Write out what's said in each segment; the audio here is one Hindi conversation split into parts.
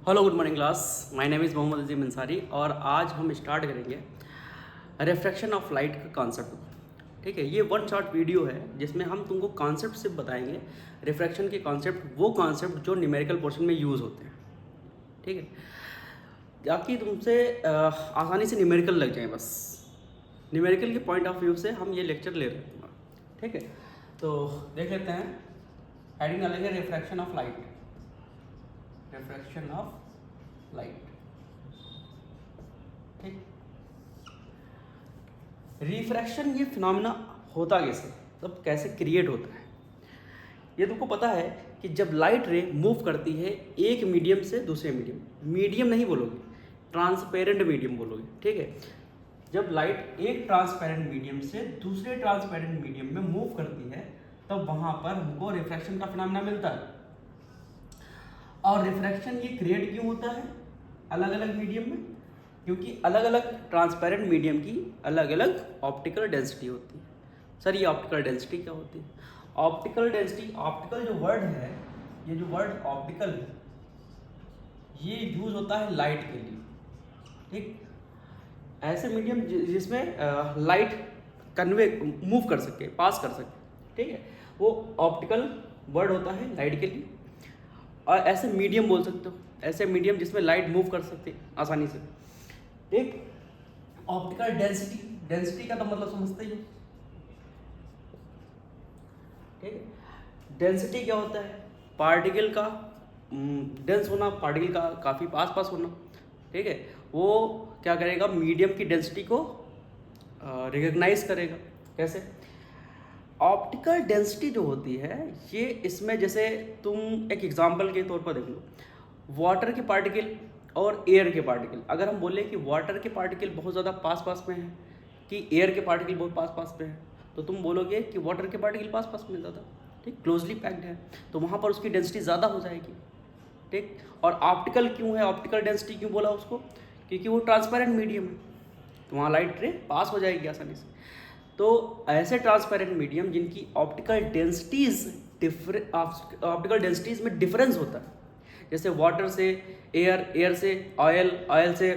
Hello good morning class. My name is Mohammed Azeem Ansari और आज हम स्टार्ट करेंगे रिफ्रैक्शन ऑफ लाइट का कॉन्सेप्ट। ठीक है, ये वन शॉट वीडियो है जिसमें हम तुमको कॉन्सेप्ट सिर्फ बताएंगे। रिफ्रैक्शन के कॉन्सेप्ट, वो कॉन्सेप्ट जो न्यूमेरिकल पोर्शन में यूज़ होते हैं। ठीक है, ताकि तुमसे आसानी से न्यूमेरिकल लग जाए। बस न्यूमेरिकल के पॉइंट ऑफ व्यू से हम ये लेक्चर ले रहे हैं तुम्हारा। ठीक है, तो देख लेते हैं। हेडिंग डालेंगे refraction of light. Refraction of light. ठीक, रिफ्रैक्शन ये फिनोमेना होता कैसे, मतलब कैसे क्रिएट होता है। ये तुमको पता है कि जब लाइट रे मूव करती है एक मीडियम से दूसरे मीडियम नहीं बोलोगे, ट्रांसपेरेंट मीडियम बोलोगे। ठीक है, जब लाइट एक ट्रांसपेरेंट मीडियम से दूसरे ट्रांसपेरेंट मीडियम में मूव करती है तब वहां पर हमको रिफ्रैक्शन का फिनोमेना मिलता है। और रिफ्रैक्शन ये क्रिएट क्यों होता है अलग अलग मीडियम में? क्योंकि अलग अलग ट्रांसपेरेंट मीडियम की अलग अलग ऑप्टिकल डेंसिटी होती है। सर ये ऑप्टिकल डेंसिटी क्या होती है? ऑप्टिकल डेंसिटी, ऑप्टिकल जो वर्ड है, ये जो वर्ड ऑप्टिकल है, ये यूज होता है लाइट के लिए। ठीक, ऐसे मीडियम जिसमें लाइट कन्वे मूव कर सके, पास कर सके। ठीक है, वो ऑप्टिकल वर्ड होता है लाइट के लिए। और ऐसे मीडियम बोल सकते हो, ऐसे मीडियम जिसमें लाइट मूव कर सकते हैं आसानी से। ठीक, ऑप्टिकल डेंसिटी, डेंसिटी का तो मतलब समझते ही हो। ठीक, डेंसिटी क्या होता है? पार्टिकल का डेंस होना, पार्टिकल का काफ़ी पास पास होना। ठीक है, वो क्या करेगा, मीडियम की डेंसिटी को रिकग्नाइज करेगा। कैसे? ऑप्टिकल डेंसिटी जो होती है ये, इसमें जैसे तुम एक एग्जांपल के तौर पर देख लो, वाटर के पार्टिकल और एयर के पार्टिकल। अगर हम बोले कि वाटर के पार्टिकल बहुत ज़्यादा पास पास में है कि एयर के पार्टिकल बहुत पास पास में है, तो तुम बोलोगे कि वाटर के पार्टिकल पास पास में ज़्यादा, ठीक, क्लोजली पैक्ड है, तो वहाँ पर उसकी डेंसिटी ज़्यादा हो जाएगी। ठीक, और ऑप्टिकल क्यों है, ऑप्टिकल डेंसिटी क्यों बोला उसको? क्योंकि वो ट्रांसपेरेंट मीडियम है, तो वहाँ लाइट रे पास हो जाएगी आसानी से। तो ऐसे ट्रांसपेरेंट मीडियम जिनकी ऑप्टिकल डेंसिटीज ऑप्टिकल डेंसिटीज में डिफरेंस होता है, जैसे वाटर से एयर, एयर से ऑयल, ऑयल से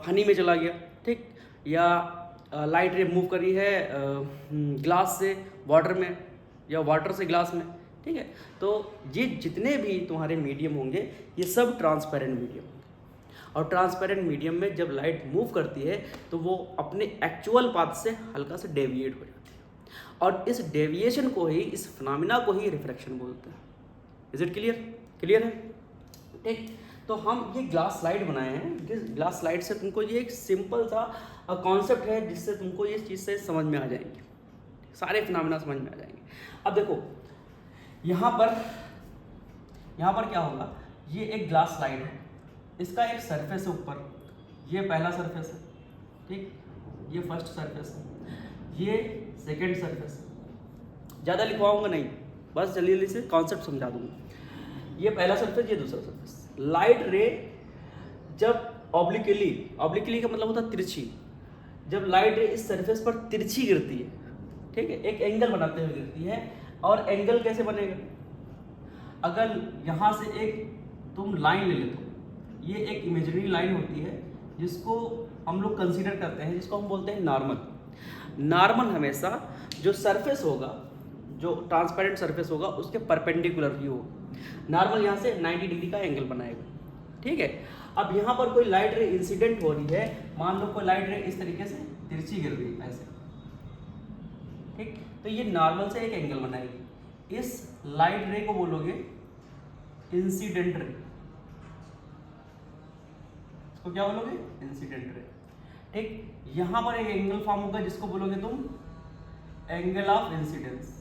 हनी में चला गया। ठीक, या लाइट रे मूव करी है ग्लास से वाटर में या वाटर से ग्लास में। ठीक है, तो ये जितने भी तुम्हारे मीडियम होंगे ये सब ट्रांसपेरेंट मीडियम होंगे। और ट्रांसपेरेंट मीडियम में जब लाइट मूव करती है तो वो अपने एक्चुअल पाथ से हल्का सा डेविएट हो जाती है, और इस डेविएशन को ही, इस फिनोमेना को ही रिफ्रैक्शन बोलते हैं। Is it clear? क्लियर है? ठीक, तो हम ये ग्लास स्लाइड बनाए हैं। जिस ग्लास स्लाइड से तुमको ये एक सिंपल सा कॉन्सेप्ट है जिससे तुमको ये चीज़ से समझ में आ जाएंगे, सारे फिनोमेना समझ में आ जाएंगे। अब देखो यहाँ पर क्या होगा, ये एक ग्लास स्लाइड है, इसका एक सरफेस है ऊपर, ये पहला सरफेस है। ठीक, ये फर्स्ट सरफेस है, ये सेकेंड सरफेस है। ज़्यादा लिखवाऊंगा नहीं, बस जल्दी जल्दी से कॉन्सेप्ट समझा दूंगा। ये पहला सरफेस, ये दूसरा सरफेस। लाइट रे जब ऑब्लिकली का मतलब होता है तिरछी, जब लाइट रे इस सरफेस पर तिरछी गिरती है, ठीक है, एक एंगल बनाते हुए गिरती है। और एंगल कैसे बनेगा? अगर यहाँ से एक तुम लाइन ले लेते हो, ये एक इमेजिनरी लाइन होती है जिसको हम लोग कंसीडर करते हैं, जिसको हम बोलते हैं नॉर्मल। नॉर्मल हमेशा जो सरफेस होगा, जो ट्रांसपेरेंट सरफेस होगा, उसके परपेंडिकुलर ही होगा। नॉर्मल यहाँ से 90 डिग्री का एंगल बनाएगा। ठीक है, अब यहाँ पर कोई लाइट रे इंसिडेंट हो रही है, मान लो कोई लाइट रे इस तरीके से तिरछी गिर रही है ऐसे। ठीक, तो ये नॉर्मल से एक एंगल बनाएगी। इस लाइट रे को बोलोगे इंसिडेंट रे। इसको क्या बोलोगे? Incident ray. ठीक, यहां पर एक एंगल फॉर्म होगा जिसको बोलोगे तुम एंगल ऑफ इंसिडेंस।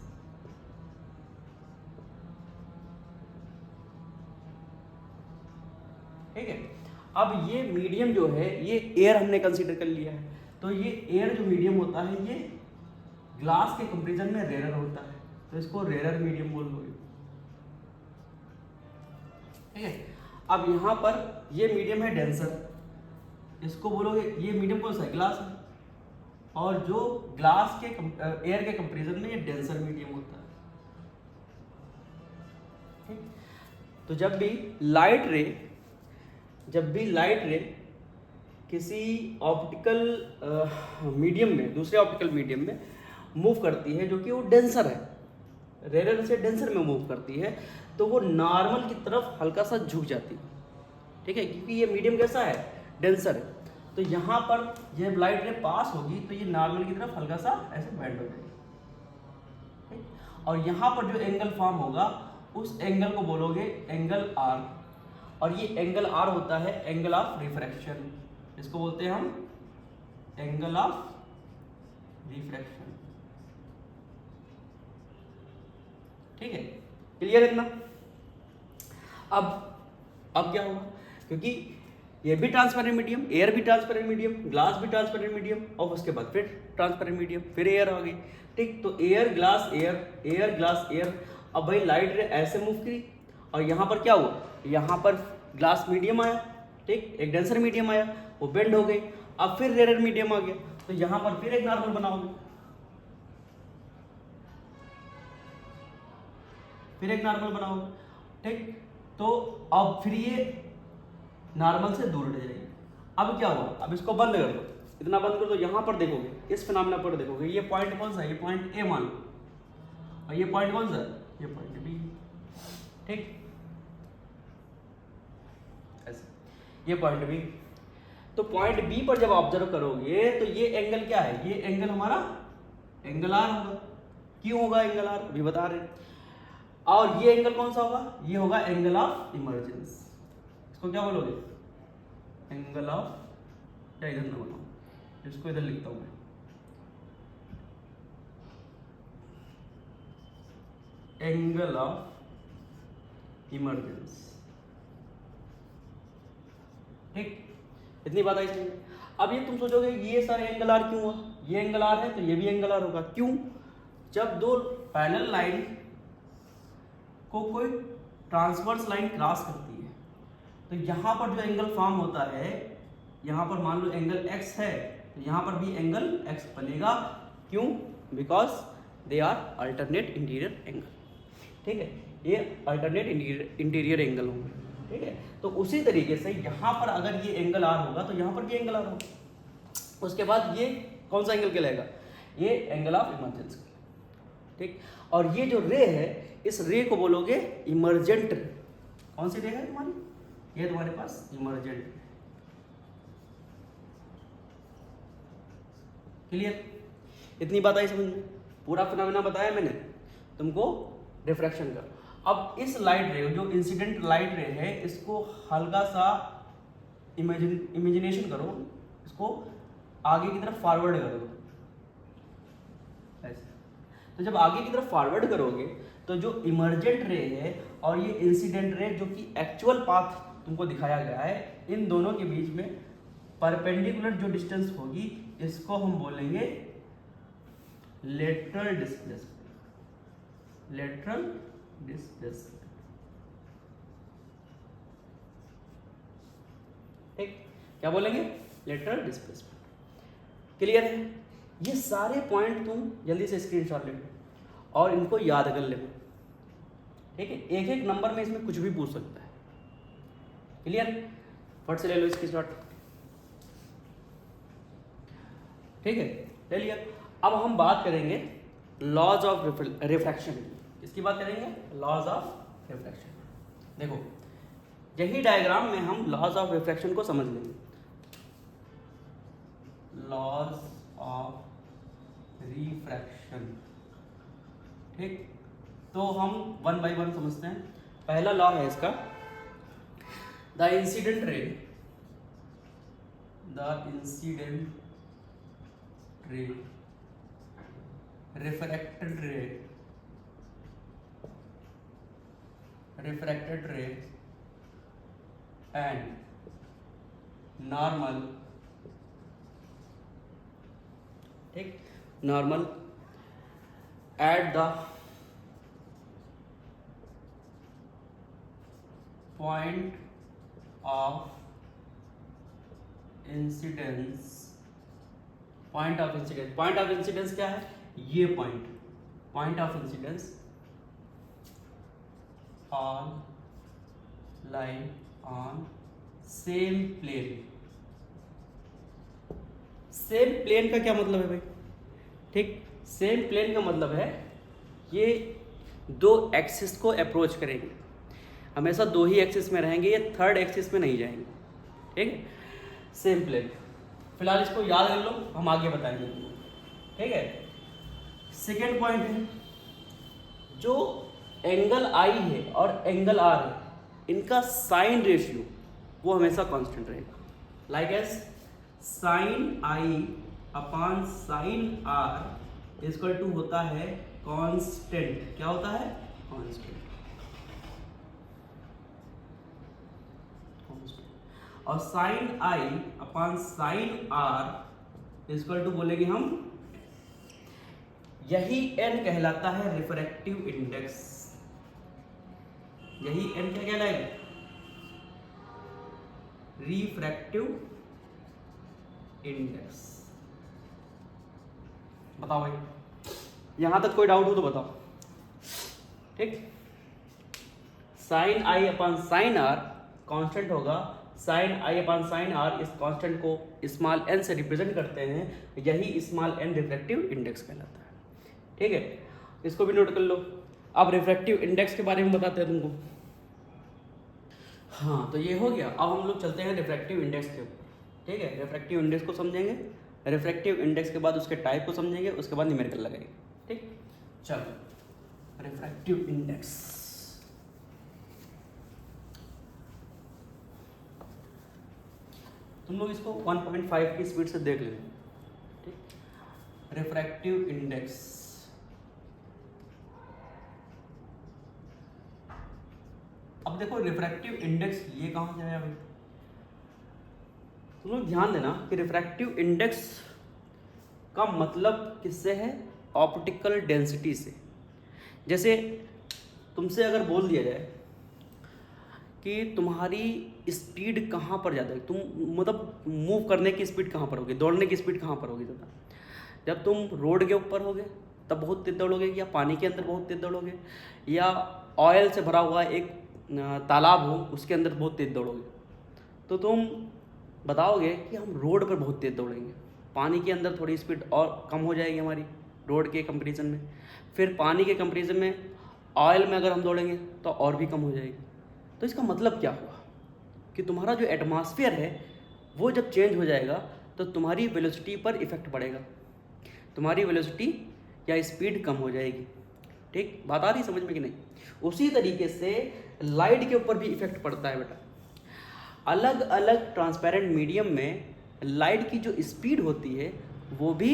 ठीक है, अब ये मीडियम जो है, ये एयर हमने कंसीडर कर लिया है, तो ये एयर जो मीडियम होता है ये ग्लास के कंपैरिजन में रेयर होता है, तो इसको रेयर मीडियम बोल दोगे। ठीक है, अब यहाँ पर ये मीडियम है डेंसर, इसको बोलोगे, ये मीडियम कौन सा है? ग्लास है, और जो ग्लास के एयर के कंपैरिजन में ये डेंसर मीडियम होता है। ठीक, तो जब भी लाइट रे जब भी लाइट रे किसी ऑप्टिकल मीडियम में, दूसरे ऑप्टिकल मीडियम में मूव करती है, जो कि वो डेंसर है, रेयर से डेंसर में मूव करती है, तो वो नॉर्मल की तरफ हल्का सा झुक जाती है, ठीक है, क्योंकि ये मीडियम कैसा है, डेंसर है। तो यहाँ पर जब लाइट रे पास होगी तो ये नॉर्मल की तरफ हल्का सा ऐसे बेंड हो जाएगी, ठीक? और यहाँ पर जो एंगल फॉर्म होगा उस एंगल को बोलोगे एंगल आर, और ये एंगल आर होता है एंगल ऑफ रिफ्रैक्शन, इसको बोलते हैं हम एंगल ऑफ रिफ्रैक्शन, ठीक है, क्लियर इतना। अब क्या होगा, क्योंकि ये भी ट्रांसपेरेंट मीडियम, एयर भी ट्रांसपेरेंट मीडियम, ग्लास भी ट्रांसपेरेंट मीडियम, और उसके बाद फिर ट्रांसपेरेंट मीडियम, फिर एयर आ गई, ठीक। तो air glass air, air glass air. अब भाई लाइट रे ऐसे मूव करी और यहाँ पर क्या हुआ, यहाँ पर ग्लास मीडियम आया, ठीक, एक डेंसर मीडियम आया, वो बेंड हो गई। अब फिर रेयर मीडियम आ गया, तो यहाँ पर फिर एक नॉर्मल बनाओगे, फिर एक नॉर्मल बनाओगे, ठीक। तो अब फिर ये नॉर्मल से दूर हट जाएगी। अब क्या हुआ, अब इसको बंद कर दो, इतना बंद कर दो, यहाँ पर देखोगे, इस फिनोमेना पर देखोगे, ये पॉइंट कौन सा है, ये पॉइंट ए मान लो, और ये पॉइंट कौन सा है, ये पॉइंट बी, ठीक, ऐसे ये पॉइंट बी। तो पॉइंट बी पर जब ऑब्जर्व करोगे तो ये एंगल क्या है, ये एंगल हमारा एंगल आर होगा। क्यों होगा एंगल आर, अभी बता रहे। और ये एंगल कौन सा होगा, ये होगा एंगल ऑफ इमर्जेंस। इसको क्या बोलोगे, एंगल ऑफ, या इधर ना बनाओ, इसको इधर लिखता हूं मैं, एंगल ऑफ इमर्जेंस, ठीक। इतनी बात आई समझ। अब ये तुम सोचोगे ये सारे एंगल आर क्यों हुआ, ये एंगल आर है तो ये भी एंगल आर होगा। क्यों, जब दो पैरेलल लाइन को कोई ट्रांसवर्स लाइन क्रॉस करती है तो यहाँ पर जो एंगल फॉर्म होता है, यहाँ पर मान लो एंगल x है तो यहाँ पर भी एंगल x बनेगा। क्यों, because they are alternate interior angle, ठीक है, ये अल्टरनेट इंटीरियर एंगल होंगे, ठीक है। तो उसी तरीके से यहाँ पर अगर ये एंगल आर होगा तो यहाँ पर भी एंगल आर होगा। उसके बाद ये कौन सा एंगल कहलाएगा, ये एंगल ऑफ इमर्जेंस, ठीक। और ये जो रे है, इस रे को बोलोगे इमर्जेंट रे। कौन सी रे है तुम्हारी, ये तुम्हारे पास इमर्जेंट। क्लियर, इतनी बात आई समझ में, पूरा फिनोमेना बताया मैंने तुमको रिफ्रैक्शन का। अब इस लाइट रे, जो इंसिडेंट लाइट रे है, इसको हल्का सा इमेजिनेशन करो, इसको आगे की तरफ फॉरवर्ड करो ऐसे। तो जब आगे की तरफ फॉरवर्ड करोगे तो जो इमर्जेंट रे है और ये इंसिडेंट रे, जो कि एक्चुअल पाथ तुमको दिखाया गया है, इन दोनों के बीच में परपेंडिकुलर जो डिस्टेंस होगी, इसको हम बोलेंगे लेटरल डिस्प्लेसमेंट, लेटरल डिस्प्लेसमेंट, ठीक, क्या बोलेंगे, लेटरल डिस्प्लेसमेंट। क्लियर है। ये सारे पॉइंट तुम जल्दी से स्क्रीनशॉट ले लो और इनको याद कर लेना, ठीक है। एक एक नंबर में इसमें कुछ भी पूछ सकता है। क्लियर, फट से ले लो स्क्रीनशॉट, ठीक है, ले लिया। अब हम बात करेंगे लॉज ऑफ रिफ्रैक्शन की। किसकी बात करेंगे, लॉज ऑफ रिफ्रैक्शन। देखो यही डायग्राम में हम लॉज ऑफ रिफ्रैक्शन को समझ लेंगे। लॉज ऑफ रिफ्रैक्शन, ठीक। तो हम वन बाय वन समझते हैं। पहला लॉ है इसका, the incident ray, the incident ray, refracted ray, refracted ray and normal, ठीक, normal at the point of incidence, point of incidence, point of incidence क्या है, ये point, point of incidence on line on same plane. Same plane का क्या मतलब है भाई? ठीक, सेम प्लेन का मतलब है ये दो एक्सिस को अप्रोच करेंगे, हमेशा दो ही एक्सिस में रहेंगे, ये थर्ड एक्सिस में नहीं जाएंगे। ठीक है, सेम प्लेन। फिलहाल इसको याद कर लो, हम आगे बताएंगे तुमको। ठीक है, सेकेंड पॉइंट है, जो एंगल आई है और एंगल आर है, इनका साइन रेशियो वो हमेशा कांस्टेंट रहेगा। Like as sine I upon sine r equal to होता है कांस्टेंट। क्या होता है? कांस्टेंट। और sine I upon sine r equal to बोलेंगे हम, यही n कहलाता है रिफ्रैक्टिव इंडेक्स। यही n क्या कहलाएगा? Refractive index. बताओ भाई, यहां तक कोई डाउट हो तो बताओ। ठीक, साइन आई अपॉन साइन आर कांस्टेंट होगा, साइन आई अपॉन साइन आर इस कांस्टेंट को स्मॉल n से रिप्रेजेंट करते हैं, यही स्मॉल n रिफ्रैक्टिव इंडेक्स कहलाता है। ठीक है, इसको भी नोट कर लो। अब रिफ्रैक्टिव इंडेक्स के बारे में बताते हैं तुमको। हाँ, तो ये हो गया। अब हम लोग चलते हैं रिफ्रैक्टिव इंडेक्स के ऊपर। ठीक है, रिफ्रैक्टिव इंडेक्स को समझेंगे, रिफ्रैक्टिव इंडेक्स के बाद उसके टाइप को समझेंगे, उसके बाद न्यूमेरिकल लगाएंगे। ठीक, चलो रिफ्रैक्टिव इंडेक्स। तुम लोग इसको 1.5 की स्पीड से देख लेना। ठीक, रिफ्रैक्टिव इंडेक्स। अब देखो रिफ्रैक्टिव इंडेक्स ये कहाँ से आया भाई? तुम लोग ध्यान देना कि रिफ्रैक्टिव इंडेक्स का मतलब किससे है? ऑप्टिकल डेंसिटी से। जैसे तुमसे अगर बोल दिया जाए कि तुम्हारी स्पीड कहाँ पर ज़्यादा है, तुम मतलब मूव करने की स्पीड कहाँ पर होगी, दौड़ने की स्पीड कहाँ पर होगी ज़्यादा? जब तुम रोड के ऊपर होगे तब बहुत तेज दौड़ोगे, या पानी के अंदर बहुत तेज दौड़ोगे, या ऑयल से भरा हुआ एक तालाब हो उसके अंदर बहुत तेज दौड़ोगे। तो तुम बताओगे कि हम रोड पर बहुत तेज दौड़ेंगे, पानी के अंदर थोड़ी स्पीड और कम हो जाएगी हमारी रोड के कंपैरिजन में, फिर पानी के कंपैरिजन में ऑयल में अगर हम दौड़ेंगे तो और भी कम हो जाएगी। तो इसका मतलब क्या हुआ कि तुम्हारा जो एटमॉस्फेयर है वो जब चेंज हो जाएगा तो तुम्हारी वेलोसिटी पर इफेक्ट पड़ेगा, तुम्हारी वेलोसिटी या स्पीड कम हो जाएगी। ठीक, बात आ रही समझ में कि नहीं? उसी तरीके से लाइट के ऊपर भी इफेक्ट पड़ता है बेटा। अलग अलग ट्रांसपेरेंट मीडियम में लाइट की जो स्पीड होती है वो भी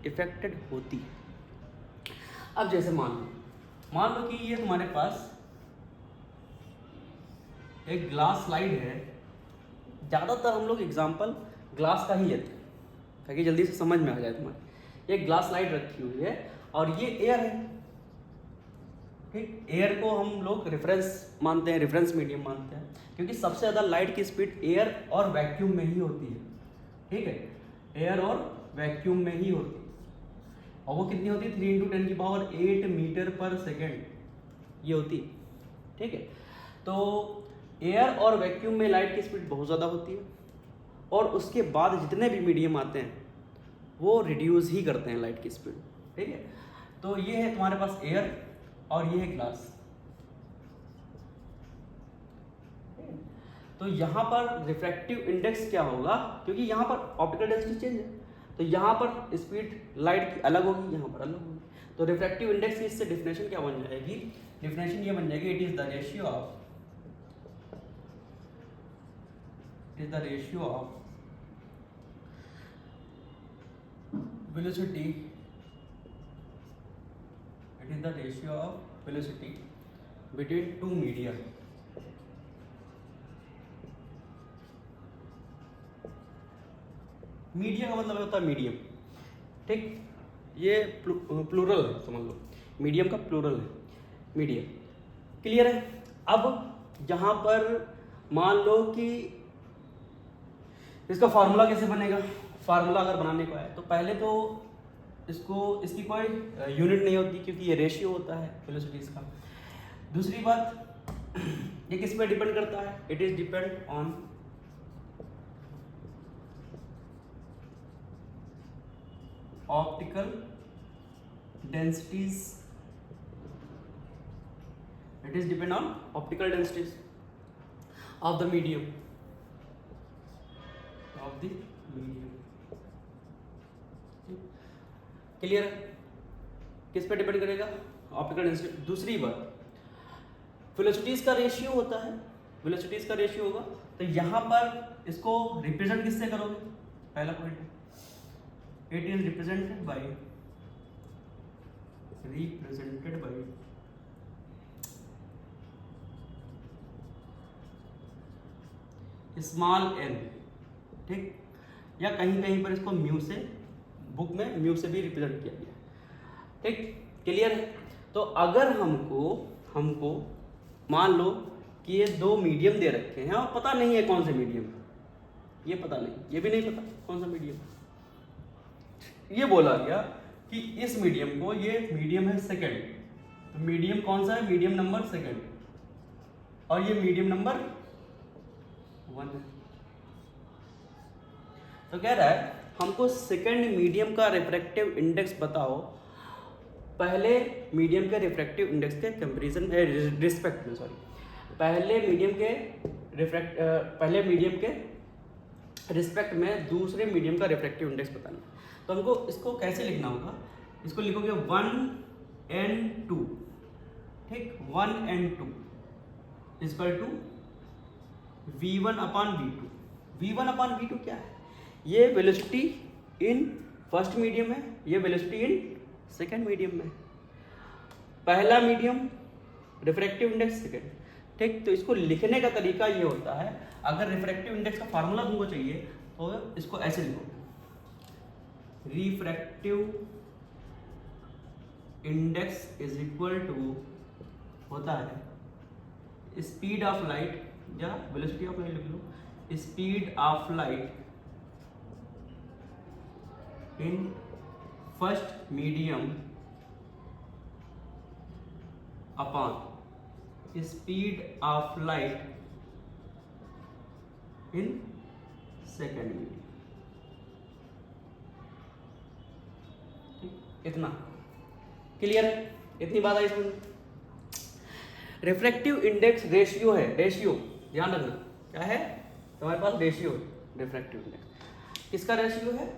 इफेक्टेड होती है। अब जैसे मान लो कि ये तुम्हारे पास एक ग्लास स्लाइड है। ज़्यादातर हम लोग एग्जाम्पल ग्लास का ही लेते हैं ताकि जल्दी से समझ में आ जाए तुम्हारे। एक ग्लास स्लाइड रखी हुई है और ये एयर है। ठीक, एयर को हम लोग रेफरेंस मानते हैं, रेफरेंस मीडियम मानते हैं, क्योंकि सबसे ज़्यादा लाइट की स्पीड एयर और वैक्यूम में ही होती है। ठीक है, एयर और वैक्यूम में ही होती है। और वो कितनी होती है? 3 × 10⁸ मीटर पर सेकेंड ये होती है। ठीक है, तो एयर और वैक्यूम में लाइट की स्पीड बहुत ज़्यादा होती है, और उसके बाद जितने भी मीडियम आते हैं वो रिड्यूस ही करते हैं लाइट की स्पीड। ठीक है, तो ये है तुम्हारे पास एयर और ये है ग्लास। तो यहाँ पर रिफ्रैक्टिव इंडेक्स क्या होगा? क्योंकि यहाँ पर ऑप्टिकल डेंसिटी चेंज है, तो यहाँ पर स्पीड लाइट की अलग होगी, यहाँ पर अलग होगी। तो रिफ्रैक्टिव इंडेक्स की इससे डिफिनेशन क्या बन जाएगी? डिफिनेशन ये बन जाएगी, it is the ratio of velocity, it is the ratio of velocity between two media। Media का मतलब होता है मीडियम। ठीक, ये प्लूरल है, समझ लो मीडियम का प्लूरल है मीडियम। क्लियर है? अब यहाँ पर मान लो कि इसका फार्मूला कैसे बनेगा? फार्मूला अगर बनाने को है तो पहले तो इसकी कोई यूनिट नहीं होती, क्योंकि ये रेशियो होता है वेलोसिटीज का। दूसरी बात, ये किस पे डिपेंड करता है? It is depend on optical densities, it is depend on optical densities of the medium, of the medium. Clear है? किस पे डिपेंड करेगा? Optical density. दूसरी बात, वेलोसिटीज का रेशियो होता है, वेलोसिटीज का रेशियो होगा, तो यहां पर इसको रिप्रेजेंट किससे करोगे? पहला point, it is represented by small n, ठीक, या कहीं कहीं पर इसको म्यू से, बुक में म्यू से भी रिप्रेजेंट किया गया, ठीक, क्लियर है? तो अगर हमको मान लो कि ये दो मीडियम दे रखे हैं और पता नहीं है कौन से मीडियम, ये पता नहीं, ये भी नहीं पता कौन सा मीडियम, ये बोला गया कि इस मीडियम को, ये मीडियम है सेकंड, तो मीडियम कौन सा है? मीडियम नंबर सेकंड, और ये मीडियम नंबर 1 है। तो कह रहा है हमको सेकंड मीडियम का रिफ्रैक्टिव इंडेक्स बताओ पहले मीडियम के रिफ्रैक्टिव इंडेक्स के कंपैरिजन रिस्पेक्ट में, सॉरी, पहले मीडियम के रिस्पेक्ट में दूसरे मीडियम का रिफ्रैक्टिव इंडेक्स बताना। तो हमको इसको कैसे लिखना होगा? इसको लिखोगे 1 and 2, ठीक, 1 and 2 equal to V1 upon V2। V1 upon V2 क्या है? ये वेलोसिटी इन फर्स्ट मीडियम है, ये वेलोसिटी इन सेकेंड मीडियम में, पहला मीडियम रिफ्रैक्टिव इंडेक्स सेकेंड, ठीक। तो इसको लिखने का तरीका ये होता है, अगर रिफ्रैक्टिव इंडेक्स का फार्मूला तुमको चाहिए तो इसको ऐसे लिखो, refractive index is equal to होता है स्पीड ऑफ लाइट या वेलोसिटी ऑफ लाइट लिख लो, speed of light in first medium upon speed of light in second medium. इतना क्लियर है? इतनी बात आई समझ? रिफ्रैक्टिव इंडेक्स रेशियो है, रेशियो ध्यान रखना, क्या है तुम्हारे पास? रेशियो है रिफ्रैक्टिव इंडेक्स। किसका रेशियो है?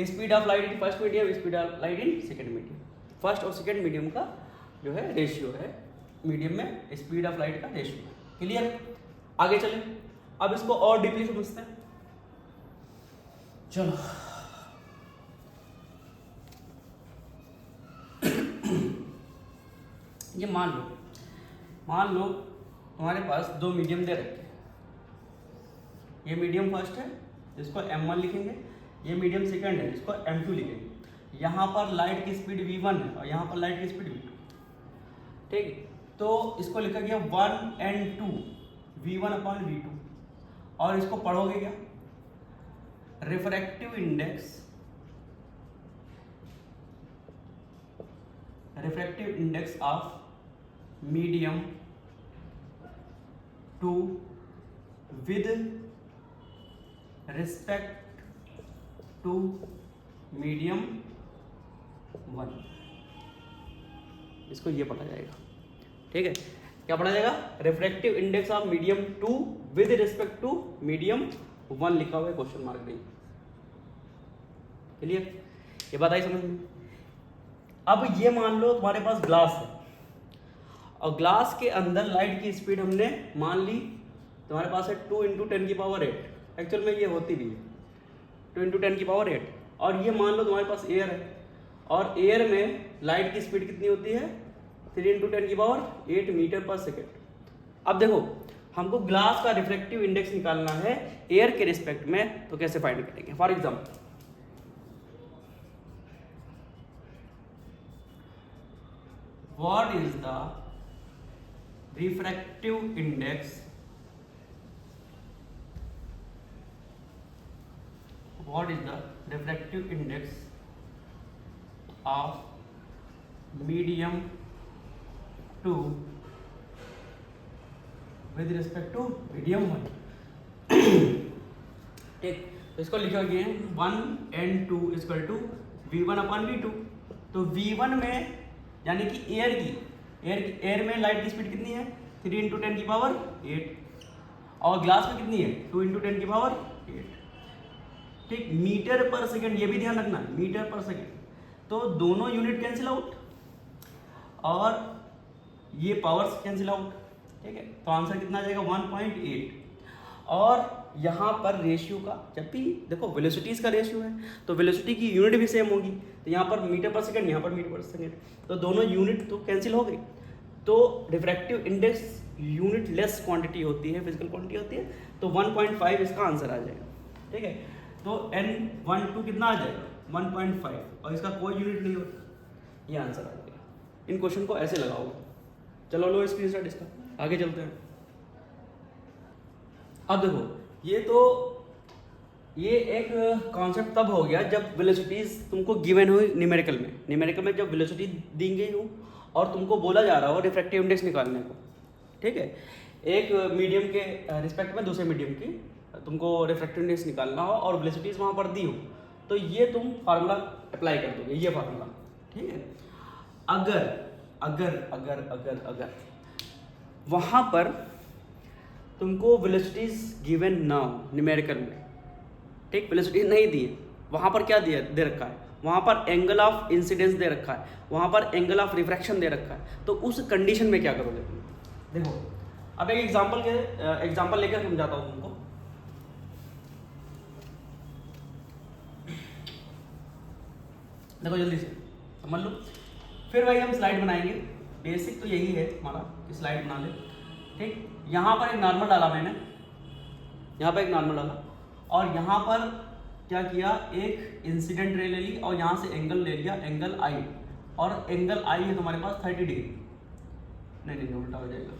Speed of light in first medium, speed of light in second medium. First और सेकेंड मीडियम का जो है रेशियो है, मीडियम में स्पीड ऑफ लाइट का रेशियो। क्लियर? आगे चले, अब इसको और डीपली समझते हैं। चलो ये मान लो तुम्हारे पास दो मीडियम दे रखे हैं, ये मीडियम फर्स्ट है इसको m1 लिखेंगे, ये मीडियम सेकंड है इसको m2 लिखेंगे। यहाँ पर लाइट की स्पीड v1 है और यहाँ पर लाइट की स्पीड v2, ठीक है। तो इसको लिखा गया 1 and 2 v1 अपॉन v2, और इसको पढ़ोगे क्या? Refractive index of medium 2 with respect to medium 1, इसको ये पढ़ा जाएगा, ठीक है। क्या पढ़ा जाएगा? Refractive index of medium 2 with respect to medium 1 लिखा हुआ है, क्वेश्चन मार्क नहीं। क्लियर? ये बात आई समझ में? अब ये मान लो तुम्हारे पास ग्लास है और ग्लास के अंदर लाइट की स्पीड हमने मान ली तुम्हारे पास है 2 × 10⁸, एक्चुअल में ये होती भी है 2 × 10⁸, और ये मान लो तुम्हारे पास एयर है और एयर में लाइट की स्पीड कितनी होती है? 3 × 10⁸ मीटर पर सेकेंड। अब देखो हमको ग्लास का रिफ्रैक्टिव इंडेक्स निकालना है एयर के रिस्पेक्ट में, तो कैसे फाइंड करेंगे? For example what is the refractive index of medium 2 with respect to medium 1। ठीक, तो इसको लिखा गया है 1n2 इक्वल टू v1/v2। तो v1 में यानी कि एयर में लाइट की स्पीड कितनी है 3 × 10⁸ और ग्लास में कितनी है 2 × 10⁸। ठीक, मीटर पर सेकेंड, ये भी ध्यान रखना, मीटर पर सेकेंड। तो दोनों यूनिट कैंसिल आउट और ये पावर्स कैंसिल आउट। ठीक है, तो आंसर कितना आ जाएगा 1.8। और यहाँ पर रेशियो का, जब भी देखो वेलोसिटीज़ का रेशियो है तो वेलोसिटी की यूनिट भी सेम होगी। तो यहाँ पर मीटर पर सेकेंड, यहाँ पर मीटर पर सेकेंड, तो दोनों यूनिट तो कैंसिल हो गई। तो refractive index unit less quantity होती है, फिजिकल क्वांटिटी होती है, तो 1.5 इसका आंसर आ जाएगा। ठीक है, तो n12 कितना आ जाएगा 1.5 और इसका कोई यूनिट नहीं होता, ये आंसर आ जाएगा। इन क्वेश्चन को ऐसे लगाओगे। चलो लो स्क्रीनशॉट इसका, आगे चलते हैं। अब देखो ये एक कॉन्सेप्ट तब हो गया जब वेलोसिटीज तुमको गिवन हो न्यूमेरिकल में जब वेलोसिटी दी गई हो और तुमको बोला जा रहा हो रिफ्रैक्टिव इंडेक्स निकालने को। ठीक है, एक मीडियम के रिस्पेक्ट में दूसरे मीडियम की तुमको रिफ्रैक्टिव इंडेक्स निकालना हो और वेलोसिटीज वहाँ पर दी हो, तो ये तुम फार्मूला अप्लाई कर दोगे, ये फार्मूला। ठीक है, अगर वहाँ पर तुमको वेलोसिटीज गिवन ना हो न्यूमेरिकल में, ठीक, वेलोसिटी नहीं दी है, वहाँ पर क्या दे रखा है, वहाँ पर एंगल ऑफ इंसिडेंस दे रखा है, वहाँ पर एंगल ऑफ रिफ्रैक्शन दे रखा है, तो उस कंडीशन में क्या करोगे तुम? देखो अब एक एग्जांपल लेकर समझाता हूँ तुमको। देखो जल्दी से समझ लो, फिर वही हम स्लाइड बनाएंगे। बेसिक तो यही है हमारा कि स्लाइड बना ले। ठीक, यहाँ पर एक नॉर्मल डाला मैंने, यहाँ पर एक नॉर्मल डाला और यहाँ पर क्या किया, एक इंसिडेंट रे ले ली और यहाँ से एंगल ले लिया, एंगल आई, और एंगल आई है तुम्हारे पास 30 डिग्री, नहीं उल्टा हो जाएगा,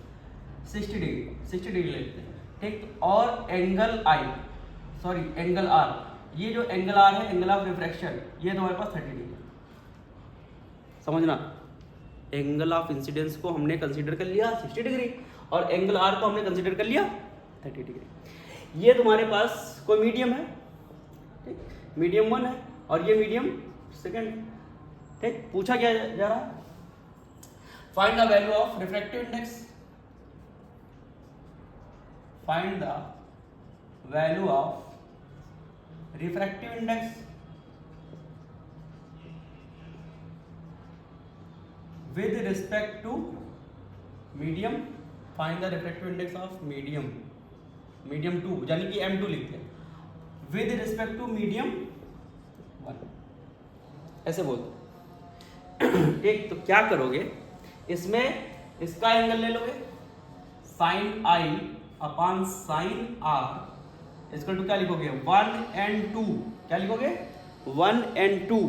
60 डिग्री ले लेते हैं। ठीक, और angle i, sorry angle r, ये जो एंगल आर है एंगल ऑफ रिफ्रैक्शन, ये तुम्हारे पास 30 डिग्री। समझना, एंगल ऑफ इंसिडेंस को हमने कंसीडर कर लिया 60 डिग्री और एंगल आर को हमने कंसीडर कर लिया 30 डिग्री। ये तुम्हारे पास कोई मीडियम है, ठीक, मीडियम 1 है और ये मीडियम सेकंड है। ठीक, पूछा क्या जा रहा है, find the value of refractive index, find the value of refractive index with respect to medium, find the refractive index of medium 2, यानी कि M2 लिखते हैं, with respect to medium 1, ऐसे बोलते। ठीक, तो क्या करोगे इसमें, इसका एंगल ले लोगे sin I अपॉन sin R इसका टू क्या लिखोगे 1n2, क्या लिखोगे 1n2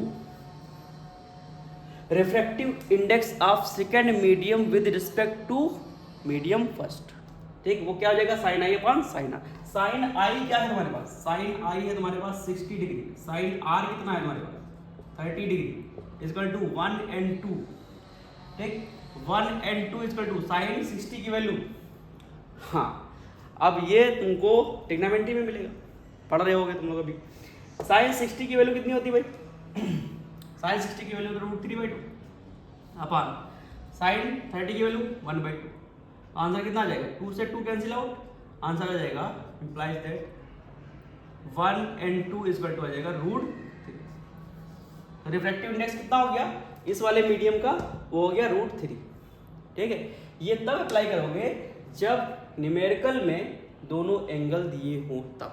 refractive index of second medium with respect to medium first. ठीक, वो क्या हो जाएगा sine I upon sine R. Sine I क्या है तुम्हारे पास, साइन आई है तुम्हारे पास 60 डिग्री, साइन आर कितना है तुम्हारे पास 30 डिग्री, इक्वल टू 1n2। ठीक, 1n2 इक्वल टू साइन 60 की वैल्यू। हाँ, अब ये तुमको ट्रिग्नोमेट्री में मिलेगा, पढ़ रहे होगे तुम लोग अभी। साइन 60 की वैल्यू कितनी होती है भाई, साइन 60 की वैल्यू √3/2 अपॉन साइन 30 की वैल्यू 1/2। आंसर कितना आ जाएगा, 2 से 2 कैंसिल आउट, आंसर आ जाएगा implies that 1n2 equal to आ जाएगा √3। रिफ्रैक्टिव इंडेक्स कितना हो गया इस वाले मीडियम का, वो हो गया √3। ठीक है, ये तब अप्लाई करोगे जब न्यूमेरिकल में दोनों एंगल दिए हों तब।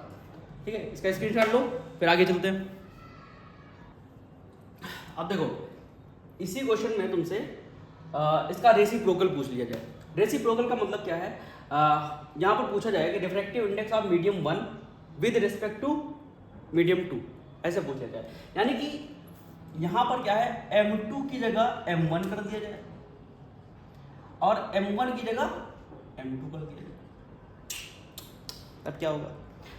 ठीक है, इसका स्क्रीनशॉट लो, फिर आगे चलते हैं। अब देखो इसी क्वेश्चन में तुमसे इसका रेसिप्रोकल पूछ लिया जाए। रेसिप्रोकल का मतलब क्या है, यहाँ पर पूछा जाए कि refractive index of medium 1 with respect to medium 2, ऐसे पूछा जाए। यानी कि यहाँ पर क्या है, M2 की जगह M1 कर दिया जाए और M1 की जगह M2 कर दिया जाए। अब क्या होगा,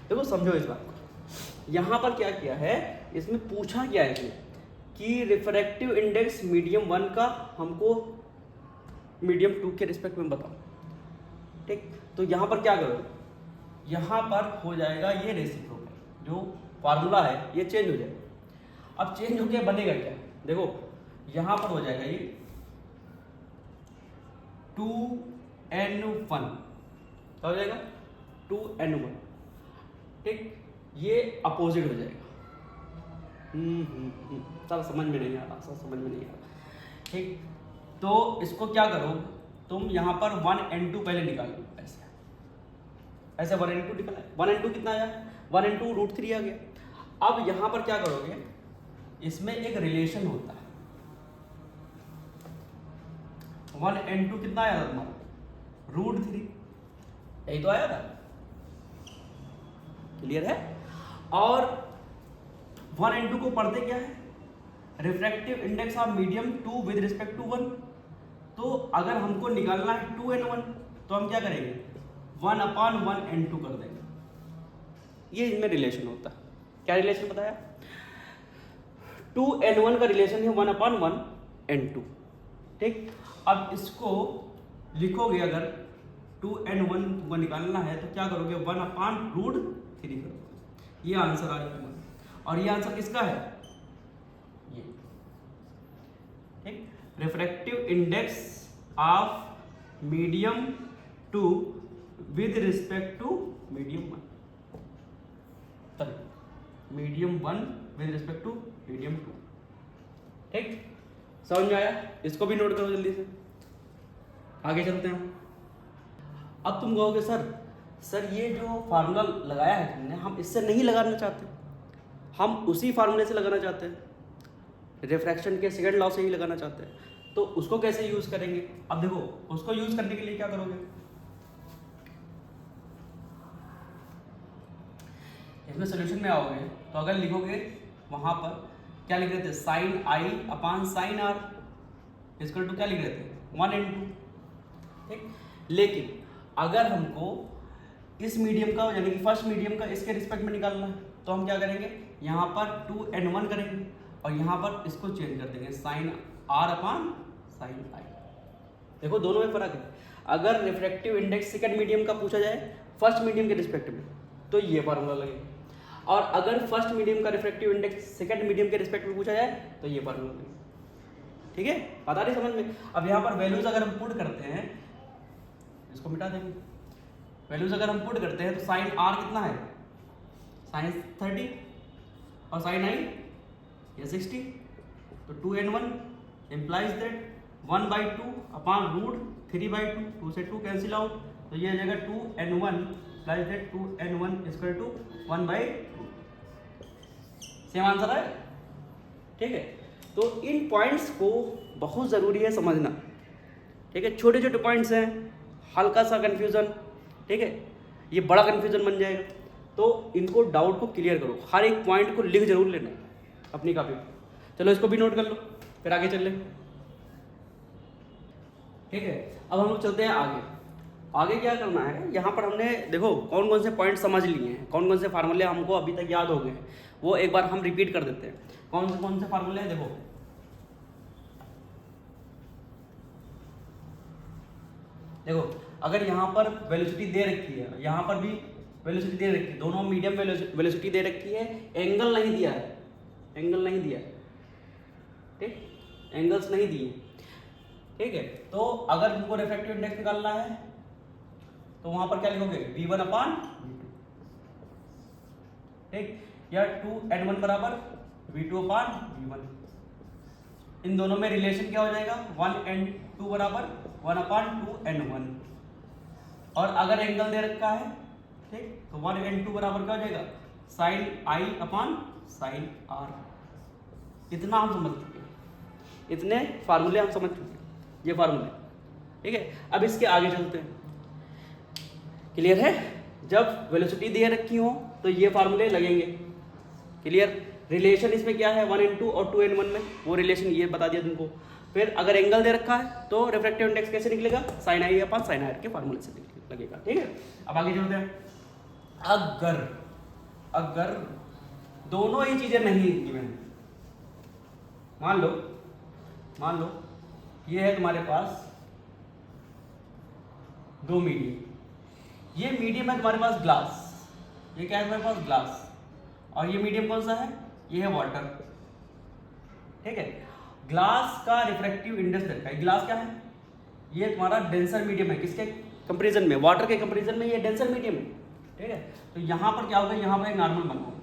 देखो समझो इस बात को। यहाँ पर क्या किया है, इसमें पूछा क्या है इसमें कि रिफ्रैक्टिव इंडेक्स मीडियम 1 का हमको मीडियम 2 के रिस्पेक्ट में बताओ। ठीक। तो यहाँ पर क्या करो, यहाँ पर हो जाएगा ये रेसिप्रोकल, जो फार्मूला है ये चेंज हो जाएगा। अब चेंज होके बनेगा क्या, देखो यहाँ पर हो जाएगा ये 2n1, क्या हो जाएगा 2n1, ठीक। ये अपोजिट हो जाएगा। सर समझ में नहीं आ रहा, सर समझ में नहीं आ रहा, ठीक। तो इसको क्या करो तुम, यहाँ पर 1n2 पहले निकालो, ऐसे ऐसे 1n2 निकाला, 1n2 कितना आया, 1n2 √3 आ गया। अब यहाँ पर क्या करोगे, इसमें एक रिलेशन होता है, 1n2 कितना आया था तुम्हारा √3, यही तो आया था, क्लियर है। और 1n2 को पढ़ते क्या है, refractive index of medium 2 with respect to 1। तो अगर हमको निकालना है 2n1 तो हम क्या करेंगे, 1/1n2 कर देंगे। ये इनमें रिलेशन होता है, क्या रिलेशन बताया, 2n1 का रिलेशन है 1/1n2, ठीक। अब इसको लिखोगे, अगर 2n1 को निकालना है तो क्या करोगे, 1/√3 करोगे। ये आंसर आ जाएगा। और ये आंसर किसका है, ये, ठीक। Refractive index of medium 2 with respect to medium 1, medium 1 with respect to medium 2, ठीक। समझ में आया, इसको भी नोट करो जल्दी से, आगे चलते हैं। अब तुम कहोगे सर ये जो फार्मूला लगाया है तुमने, हम इससे नहीं लगाना चाहते, हम उसी फार्मूले से लगाना चाहते हैं, रिफ्रैक्शन के सेकंड लॉ से ही लगाना चाहते हैं। तो उसको कैसे यूज करेंगे, अब देखो उसको यूज करने के लिए क्या करोगे, इसमें सोल्यूशन में आओगे तो अगर लिखोगे, वहां पर क्या लिख रहे थे, sine i upon sine r equal to क्या लिख रहे थे, 1n2, ठीक। लेकिन अगर हमको इस मीडियम का यानी कि फर्स्ट मीडियम का इसके रिस्पेक्ट में निकालना है तो हम क्या करेंगे, यहाँ पर 2n1 करेंगे और यहाँ पर इसको चेंज कर देंगे, साइन आर अपान साइन आई। देखो दोनों में फर्क है, अगर रिफ्रैक्टिव इंडेक्स सेकंड मीडियम का पूछा जाए फर्स्ट मीडियम के रिस्पेक्ट में तो ये फार्मूला लगेगा, और अगर फर्स्ट मीडियम का रिफ्रैक्टिव इंडेक्स सेकंड मीडियम के रिस्पेक्ट में पूछा जाए तो ये फार्मूला लगेगा, ठीक है। पता नहीं समझ में। अब यहाँ पर वैल्यूज अगर हम पुट करते हैं, इसको मिटा देंगे, वैल्यूज अगर हम पुट करते हैं तो साइन आर कितना है, साइन 30 और साइन आई ये 60, तो 2n1 implies that 1/2 अपान √3/2, 2 से 2 कैंसिल आउट, तो ये आ जाएगा 2n1 implies that 2n1 equal to 1/2। Same answer है, ठीक है। तो इन पॉइंट्स को बहुत ज़रूरी है समझना, ठीक है। छोटे छोटे पॉइंट्स हैं, हल्का सा कन्फ्यूज़न, ठीक है, ये बड़ा कन्फ्यूज़न बन जाएगा, तो इनको डाउट को क्लियर करो, हर एक पॉइंट को लिख जरूर लेना अपनी कॉपी पर। चलो इसको भी नोट कर लो, फिर आगे चल लें, ठीक है। अब हम लोग चलते हैं आगे। आगे क्या करना है, यहाँ पर हमने देखो कौन कौन से पॉइंट समझ लिए हैं, कौन कौन से फार्मूले हमको अभी तक याद हो गए हैं, वो एक बार हम रिपीट कर देते हैं। कौन से फार्मूले हैं, देखो अगर यहाँ पर वेलोसिटी दे रखी है, यहाँ पर भी वेलोसिटी दे रखी है, दोनों मीडियम वेलोसिटी दे रखी है, एंगल नहीं दिया है, एंगल नहीं दिया है, ठीक, एंगल्स नहीं दिए, ठीक है। तो अगर तुमको रिफ्रैक्टिव इंडेक्स निकालना है तो वहां पर क्या लिखोगे, v1 अपान v2, ठीक, या 2n1 बराबर v2 अपान v1। इन दोनों में रिलेशन क्या हो जाएगा, 1n2 बराबर 1/2n1। और अगर एंगल दे रखा है, ठीक, तो 1n2 बराबर क्या हो जाएगा, sine i upon sine r. इतना हम समझ चुके हैं, इतने फार्मूले हम समझ चुके हैं, ये फार्मूले, ठीक है। अब इसके आगे चलते हैं, क्लियर है। जब वेलोसिटी दे रखी हो तो ये फार्मूले लगेंगे, क्लियर। रिलेशन इसमें क्या है, 1n2 और 2n1 में, वो रिलेशन ये बता दिया तुमको। फिर अगर एंगल दे रखा है तो रिफ्रैक्टिव इंडेक्स कैसे निकलेगा, sine i upon sine r के फार्मूले से लगेगा, ठीक है। अब आगे चलते हैं। अगर दोनों ही चीजें नहीं गिवन, मान लो ये है तुम्हारे पास दो मीडियम, ये मीडियम है तुम्हारे पास ग्लास, ये क्या है तुम्हारे पास ग्लास, और ये मीडियम कौन सा है, ये है वाटर, ठीक है। ग्लास का रिफ्रैक्टिव इंडेक्स देखा है, ग्लास क्या है, ये तुम्हारा डेंसर मीडियम है, किसके कंपैरिजन में, वाटर के कंपैरिजन में ये डेंसर मीडियम है, ठीक है। तो यहाँ पर क्या होगा, यहाँ पर एक नॉर्मल बना होगा,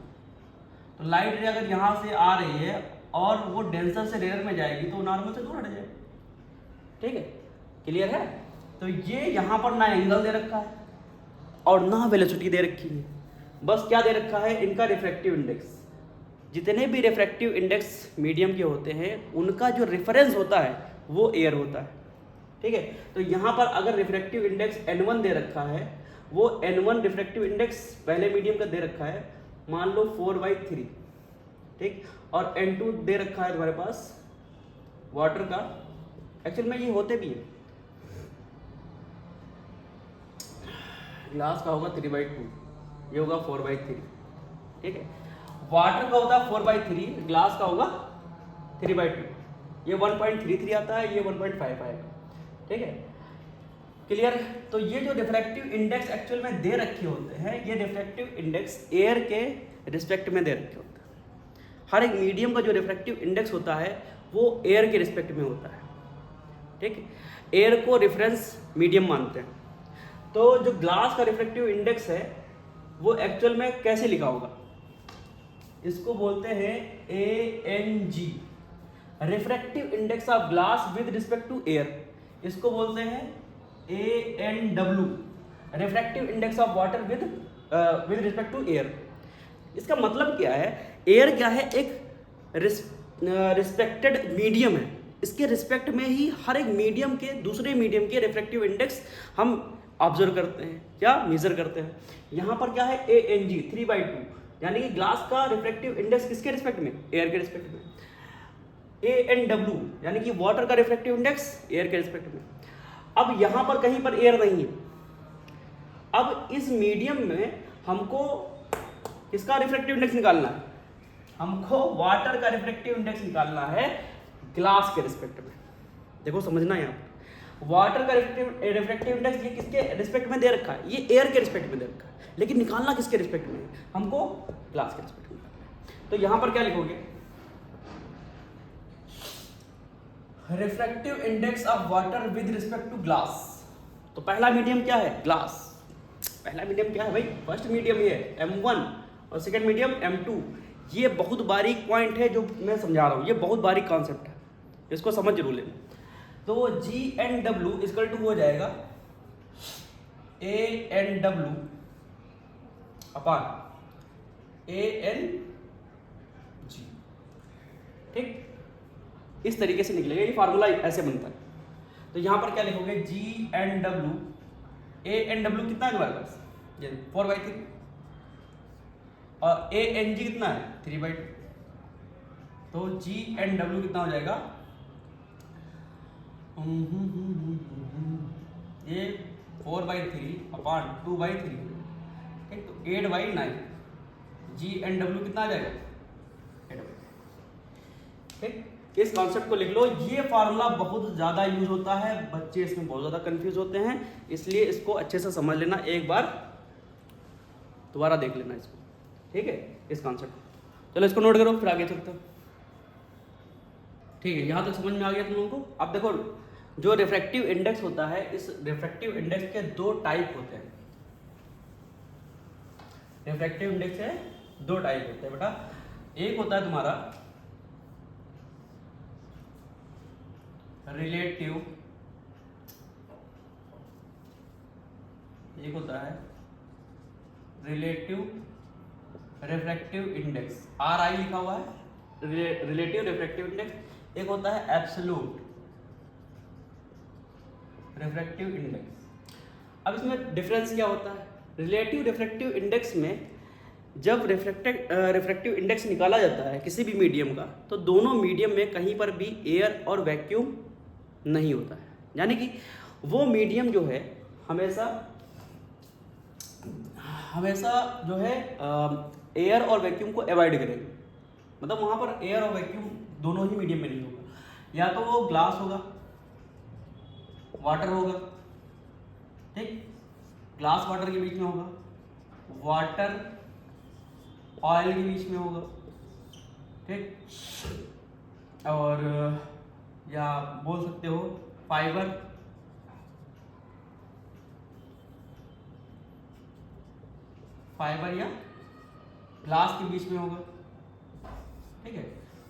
तो लाइट रे अगर यहाँ से आ रही है और वो डेंसर से रेयर में जाएगी तो नॉर्मल से दूर हट जाएगी, ठीक है, क्लियर है। तो ये यहाँ पर ना एंगल दे रखा है और ना वेलोसिटी दे रखी है, बस क्या दे रखा है, इनका रिफ्रैक्टिव इंडेक्स। जितने भी रिफ्रैक्टिव इंडेक्स मीडियम के होते हैं उनका जो रेफरेंस होता है वो एयर होता है, ठीक है। तो यहाँ पर अगर रिफ्रैक्टिव इंडेक्स n1 दे रखा है, वो n1 रिफ्रैक्टिव इंडेक्स पहले मीडियम का दे रखा है, मान लो 4/3, ठीक, और n2 दे रखा है तुम्हारे पास वाटर का, एक्चुअल में ये होते भी है, ग्लास का होगा 3/2, ये होगा 4/3, ठीक है। वाटर का होता है 4/3, ग्लास का होगा 3/2, ये 1.33 आता है, ये 1.5 आएगा, ठीक है, क्लियर। तो ये जो रिफ्रैक्टिव इंडेक्स एक्चुअल में दे रखे होते हैं, ये रिफ्रैक्टिव इंडेक्स एयर के रिस्पेक्ट में दे रखे होते हैं। हर एक मीडियम का जो रिफ्रैक्टिव इंडेक्स होता है वो एयर के रिस्पेक्ट में होता है, ठीक है। एयर को रेफरेंस मीडियम मानते हैं। तो जो ग्लास का रिफ्रैक्टिव इंडेक्स है वो एक्चुअल में कैसे लिखा होगा, इसको बोलते हैं ANG, refractive index of glass with respect to air. इसको बोलते हैं ANW, refractive index of water with respect to air. इसका मतलब क्या है, एयर क्या है, एक रिस्पेक्टेड मीडियम है, इसके रिस्पेक्ट में ही हर एक मीडियम के दूसरे मीडियम के रिफ्रैक्टिव इंडेक्स हम ऑब्जर्व करते हैं या मेजर करते हैं। यहाँ पर क्या है, ANG 3/2, यानी कि ग्लास का रिफ्रैक्टिव इंडेक्स किसके रिस्पेक्ट में, एयर के रिस्पेक्ट में। ANW यानी कि वाटर का रिफ्रैक्टिव इंडेक्स एयर के रिस्पेक्ट में। अब यहाँ पर कहीं पर एयर नहीं है, अब इस मीडियम में हमको किसका रिफ्रैक्टिव इंडेक्स निकालना है, हमको वाटर का रिफ्रैक्टिव इंडेक्स निकालना है ग्लास के रिस्पेक्ट में। देखो समझना है, यहाँ पर वाटर का रिफ्रैक्टिव इंडेक्स ये किसके रिस्पेक्ट में दे रखा है, ये एयर के रिस्पेक्ट में दे रखा है, लेकिन निकालना किसके रिस्पेक्ट में, हमको ग्लास के रिस्पेक्ट में निकालना है। तो यहाँ पर क्या लिखोगे, refractive index of water with respect to glass. तो पहला मीडियम क्या है, ग्लास। पहला मीडियम क्या है भाई, फर्स्ट मीडियम ये M1 और सेकंड मीडियम M2। ये बहुत बारीक पॉइंट है जो मैं समझा रहा हूँ, ये बहुत बारीक कॉन्सेप्ट है, इसको समझ जरूर लेना। तो GNW इक्वल टू हो जाएगा ANW अपॉन ANG, ठीक, इस तरीके से निकलेगा, ये फार्मूला ऐसे बनता है। तो यहाँ पर क्या लिखोगे, GNW, ANW कितना है तुम्हारे पास, ये 4/3, और ANG कितना है 3/2, तो GNW कितना हो जाएगा, ये 4/3 अपॉन 2/3, ठीक, तो 8/9, GNW कितना आ जाएगा 8/9, ठीक। इस कॉन्सेप्ट को लिख लो, ये फार्मूला बहुत ज़्यादा यूज होता है, बच्चे इसमें बहुत ज़्यादा कंफ्यूज होते हैं, इसलिए इसको अच्छे से समझ लेना, एक बार दोबारा देख लेना इसको, ठीक है, इस कॉन्सेप्ट को। चलो इसको नोट करो, फिर आगे चलते हैं, ठीक है। यहाँ तक समझ में आ गया तुम लोगों को। अब देखो, जो रिफ्रैक्टिव इंडेक्स होता है, इस रिफ्रैक्टिव इंडेक्स के दो टाइप होते हैं। रिफ्रैक्टिव इंडेक्स के दो टाइप होते हैं बेटा, एक होता है तुम्हारा रिलेटिव, एक होता है रिलेटिव रिफ्रैक्टिव इंडेक्स, RI लिखा हुआ है, रिलेटिव रिफ्रैक्टिव इंडेक्स। एक होता है एब्सोल्यूट रिफ्रैक्टिव इंडेक्स। अब इसमें डिफरेंस क्या होता है, रिलेटिव रिफ्रैक्टिव इंडेक्स में जब रिफ्रैक्टिव इंडेक्स निकाला जाता है किसी भी मीडियम का, तो दोनों मीडियम में कहीं पर भी एयर और वैक्यूम नहीं होता है, यानी कि वो मीडियम जो है हमेशा जो है एयर और वैक्यूम को अवॉइड करेगा, मतलब वहाँ पर एयर और वैक्यूम दोनों ही मीडियम में नहीं होगा, या तो वो ग्लास होगा, वाटर होगा, ठीक, ग्लास वाटर के बीच में होगा, वाटर ऑयल के बीच में होगा, ठीक। और या बोल सकते हो फाइबर या ग्लास के बीच में होगा, ठीक है।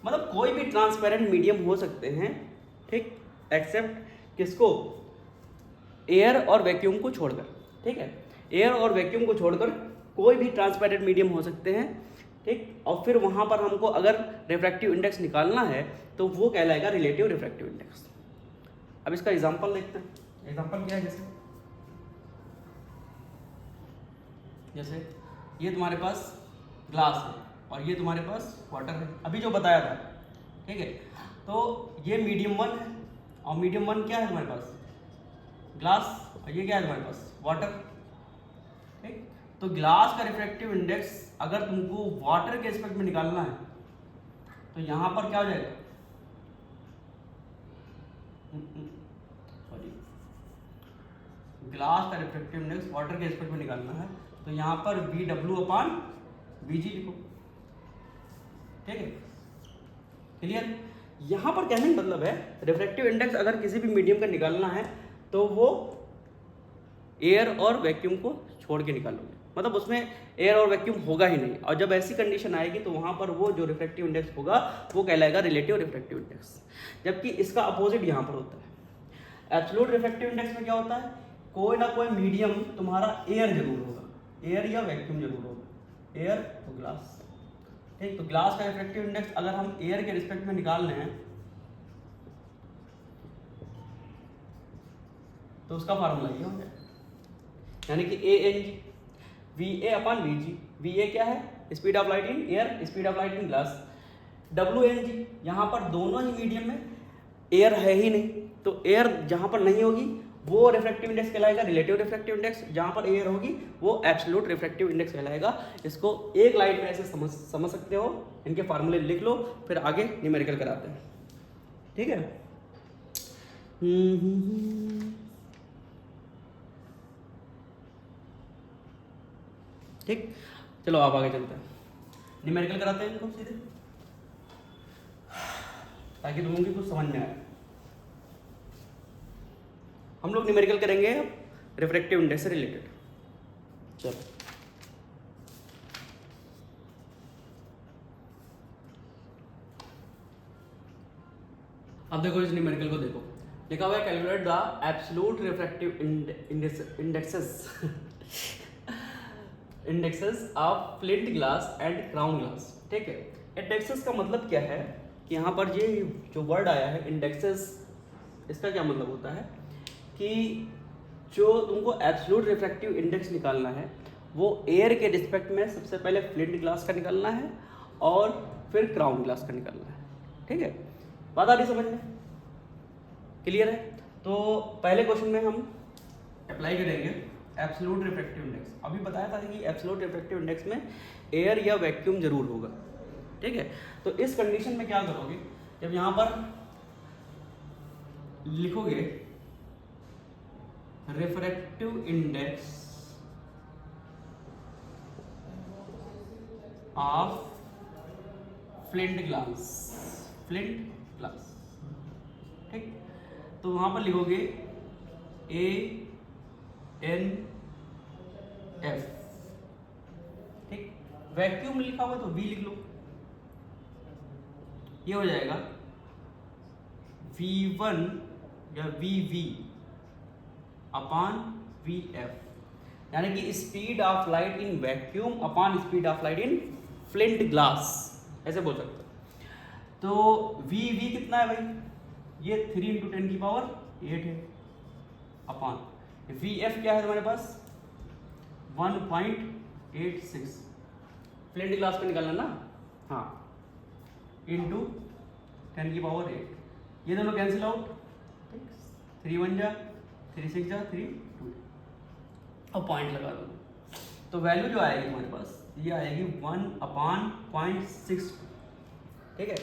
मतलब कोई भी ट्रांसपेरेंट मीडियम हो सकते हैं, ठीक, एक्सेप्ट किसको, एयर और वैक्यूम को छोड़कर, ठीक है। एयर और वैक्यूम को छोड़कर कोई भी ट्रांसपेरेंट मीडियम हो सकते हैं, ठीक। और फिर वहाँ पर हमको अगर रिफ्रैक्टिव इंडेक्स निकालना है तो वो कहलाएगा रिलेटिव रिफ्रैक्टिव इंडेक्स। अब इसका एग्जांपल देखते हैं। एग्जांपल क्या है, जैसे ये तुम्हारे पास ग्लास है और ये तुम्हारे पास वाटर है, अभी जो बताया था, ठीक है। तो ये मीडियम 1 है और मीडियम 1 क्या है तुम्हारे पास, ग्लास, और ये क्या है तुम्हारे पास, वाटर, ठीक। तो ग्लास का रिफ्रैक्टिव इंडेक्स अगर तुमको वाटर के एस्पेक्ट में निकालना है तो यहाँ पर क्या हो जाएगा, सॉरी, ग्लास का रिफ्रैक्टिव इंडेक्स वाटर के एस्पेक्ट में निकालना है तो यहाँ पर VW/VG लिखो, ठीक है, क्लियर। यहाँ पर कहने का मतलब है रिफ्रैक्टिव इंडेक्स अगर किसी भी मीडियम का निकालना है तो वो एयर और वैक्यूम को छोड़ के निकालोगे, मतलब उसमें एयर और वैक्यूम होगा ही नहीं। और जब ऐसी कंडीशन आएगी तो वहाँ पर वो जो रिफ्रैक्टिव इंडेक्स होगा वो कहलाएगा रिलेटिव रिफ्रैक्टिव इंडेक्स, जबकि इसका अपोजिट यहाँ पर होता है। एब्सोल्यूट रिफ्रैक्टिव इंडेक्स में क्या होता है, कोई ना कोई मीडियम तुम्हारा एयर जरूर होगा, एयर या वैक्यूम जरूर होगा, एयर तो ग्लास, ठीक। तो ग्लास का रिफ्रैक्टिव इंडेक्स अगर हम एयर के रिस्पेक्ट में निकाल रहे हैं तो उसका फार्मूला ये हो गया, यानी कि VA/VG। VA क्या है, speed of light in air, speed of light in glass. WNG, यहाँ पर दोनों ही मीडियम में एयर है ही नहीं, तो एयर जहाँ पर नहीं होगी वो रिफ्रैक्टिव इंडेक्स कहलाएगा रिलेटिव रिफ्रैक्टिव इंडेक्स, जहाँ पर एयर होगी वो एब्सोल्यूट रिफ्रैक्टिव इंडेक्स कहलाएगा। इसको एक लाइन में ऐसे समझ सकते हो, इनके फार्मूले लिख लो, फिर आगे न्यूमेरिकल कराते हैं, ठीक है। ठीक, चलो आप आगे चलते हैं, न्यूमेरिकल कराते हैं इनको सीधे, ताकि तुम लोगों की कुछ समझ में आए। हम लोग न्यूमेरिकल करेंगे रिफ्रैक्टिव इंडेक्स से रिलेटेड। चलो अब देखो इस न्यूमेरिकल को देखो, लिखा हुआ है calculate the absolute refractive indexes of flint glass and crown glass, ठीक है। इंडेक्सेस का मतलब क्या है कि यहाँ पर ये जो वर्ड आया है इंडेक्सेस, इसका क्या मतलब होता है कि जो तुमको एब्सोल्यूट रिफ्रैक्टिव इंडेक्स निकालना है वो एयर के रिस्पेक्ट में सबसे पहले फ्लिंट ग्लास का निकालना है और फिर क्राउन ग्लास का निकालना है, ठीक है। बात आ रही समझ में, क्लियर है। तो पहले क्वेश्चन में हम अप्लाई करेंगे एब्सोल्यूट रिफ्रैक्टिव इंडेक्स। अभी बताया था कि एब्सोल्यूट रिफ्रैक्टिव इंडेक्स में एयर या वैक्यूम जरूर होगा, ठीक है। तो इस कंडीशन में क्या करोगे, जब यहाँ पर लिखोगे refractive index of flint glass, ठीक। तो वहां पर लिखोगे ANF, ठीक। वैक्यूम लिखा हुआ तो V लिख लो, ये हो जाएगा V1 या VV अपॉन VF, यानी कि speed of light in vacuum upon speed of light in flint glass, ऐसे बोल सकते हो। तो VV कितना है भाई, ये 3 × 10⁸ है, अपॉन VF क्या है तुम्हारे पास 1.86, फ्लिंट ग्लास पे निकालना ना, हाँ, इंटू 10⁸, ये दोनों कैंसिल आउट, ठीक, 3 1 जा 3 6 जा 3 2, और पॉइंट लगा दो। तो वैल्यू जो आएगी हमारे पास ये आएगी 1/0.6, ठीक है,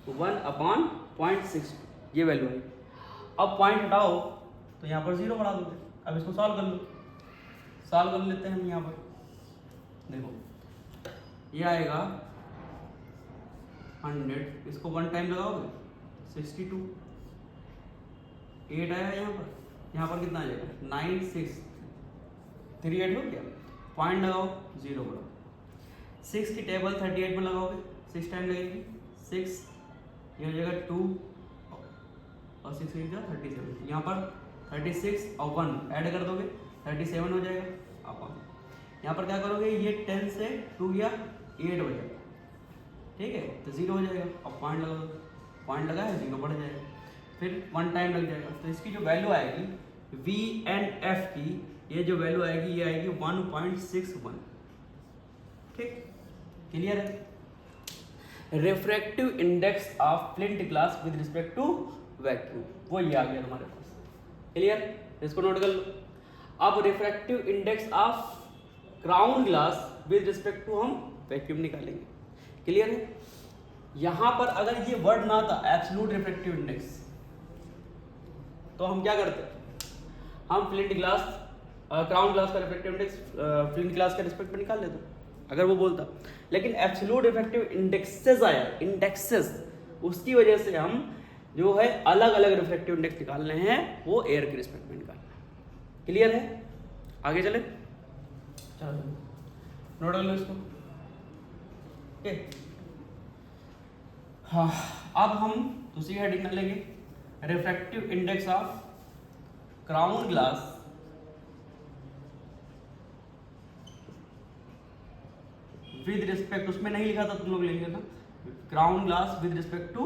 1/0.6 ये वैल्यू है। अब पॉइंट हटाओ तो यहाँ पर 0 बढ़ा दोगे, अब इसको सॉल्व कर लो, सॉल्व कर लेते हैं हम। यहाँ पर देखो ये आएगा 100, इसको 1 टाइम लगाओगे 62, 8 आया यहाँ पर कितना आ जाएगा 9 6 3 8 हो गया। पॉइंट लगाओ, 0 बढ़ाओ, 6 की टेबल 38 में लगाओगे, 6 टाइम लगेगी 6, ये हो जाएगा 2 और 6 का 37, यहाँ पर 36 और 1 ऐड कर दोगे 37 हो जाएगा। अब यहाँ पर क्या करोगे, ये 10 से 2 गया 8 हो जाएगा, ठीक है, तो 0 हो जाएगा। अब पॉइंट लगा दो, पॉइंट लगा है 0 बढ़ जाएगा, फिर 1 टाइम लग जाएगा। तो इसकी जो वैल्यू आएगी V एंड F की, ये जो वैल्यू आएगी ये आएगी 1.61, ठीक, क्लियर है। Refractive index of flint glass with respect to vacuum, वो ये आ गया तुम्हारे पास, क्लियर, इसको नोट कर लो। अब refractive index of crown glass with respect to हम वैक्यूम निकालेंगे, क्लियर है। यहां पर अगर ये वर्ड ना था एब्सोल्यूट रिफ्रैक्टिव इंडेक्स, तो हम क्या करते, हम फ्लिंट ग्लास क्राउन ग्लास का रिफ्रैक्टिव इंडेक्स फ्लिंट ग्लास के रिस्पेक्ट में निकाल लेते अगर वो बोलता। लेकिन एब्सोल्यूट रिफ्रैक्टिव इंडेक्सेस आया, इंडेक्सेस, उसकी वजह से हम जो है अलग अलग रिफ्रैक्टिव इंडेक्स निकालने हैं, वो एयर के रिस्पेक्ट में निकालना है, क्लियर है। आगे चले, चलो नोट कर लो इसको, ठीक। हाँ, अब हम दूसरी हेडिंग में लेंगे, refractive index of crown glass with respect, उसमें नहीं लिखा था, तुम लोग लिख लेना, crown glass with respect to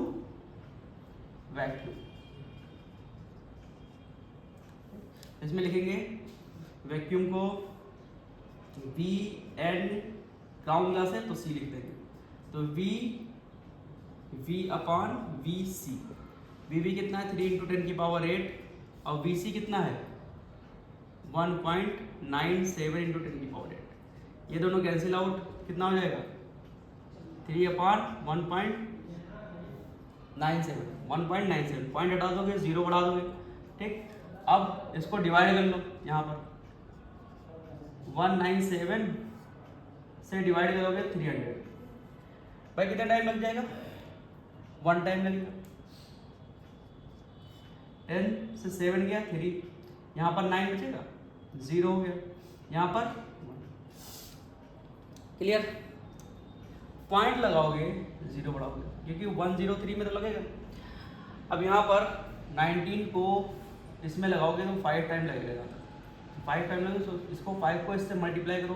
vacuum. इसमें लिखेंगे वैक्यूम को V एंड क्राउन ग्लास है तो C लिख देंगे, तो V अपॉन VC, VV कितना है 3 × 10 की पावर 8 और VC कितना है 1.97 × 10 की पावर 8, ये दोनों कैंसिल आउट, कितना हो जाएगा 3 अपॉन 1.97, पॉइंट हटा दोगे 0 बढ़ा दोगे, ठीक। अब इसको डिवाइड कर लो, यहाँ पर 197 से डिवाइड करोगे 300, भाई कितना टाइम लग जाएगा, 1 टाइम लगेगा। 10 से 7 गया 3, यहाँ पर 9 बचेगा, 0 हो गया, यहाँ पर 1, क्लियर। पॉइंट लगाओगे 0 बढ़ाओगे, क्योंकि 103 में तो लगेगा। अब यहाँ पर 19 को इसमें लगाओगे तो 5 टाइम लगेगा, 5 टाइम लगेगा, तो इसको 5 को इससे मल्टीप्लाई करो,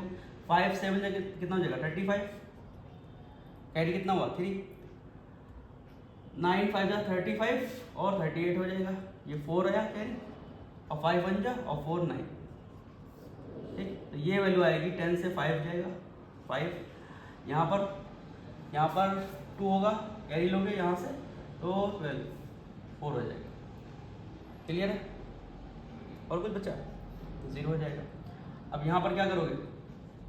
5 7 जगह कितना हो जाएगा 35, कैरी कितना हुआ 3, 9 5 जा 35 और 38 हो जाएगा, ये 4 आया कैरी और 5 1 जा और 4 9, ठीक। तो ये वैल्यू आएगी 10 से 5 जाएगा 5, यहाँ पर 2 होगा, कैरी लोगे यहाँ से तो 12 4 हो जाएगा, क्लियर है। और कुछ बचा 0 हो जाएगा। अब यहाँ पर क्या करोगे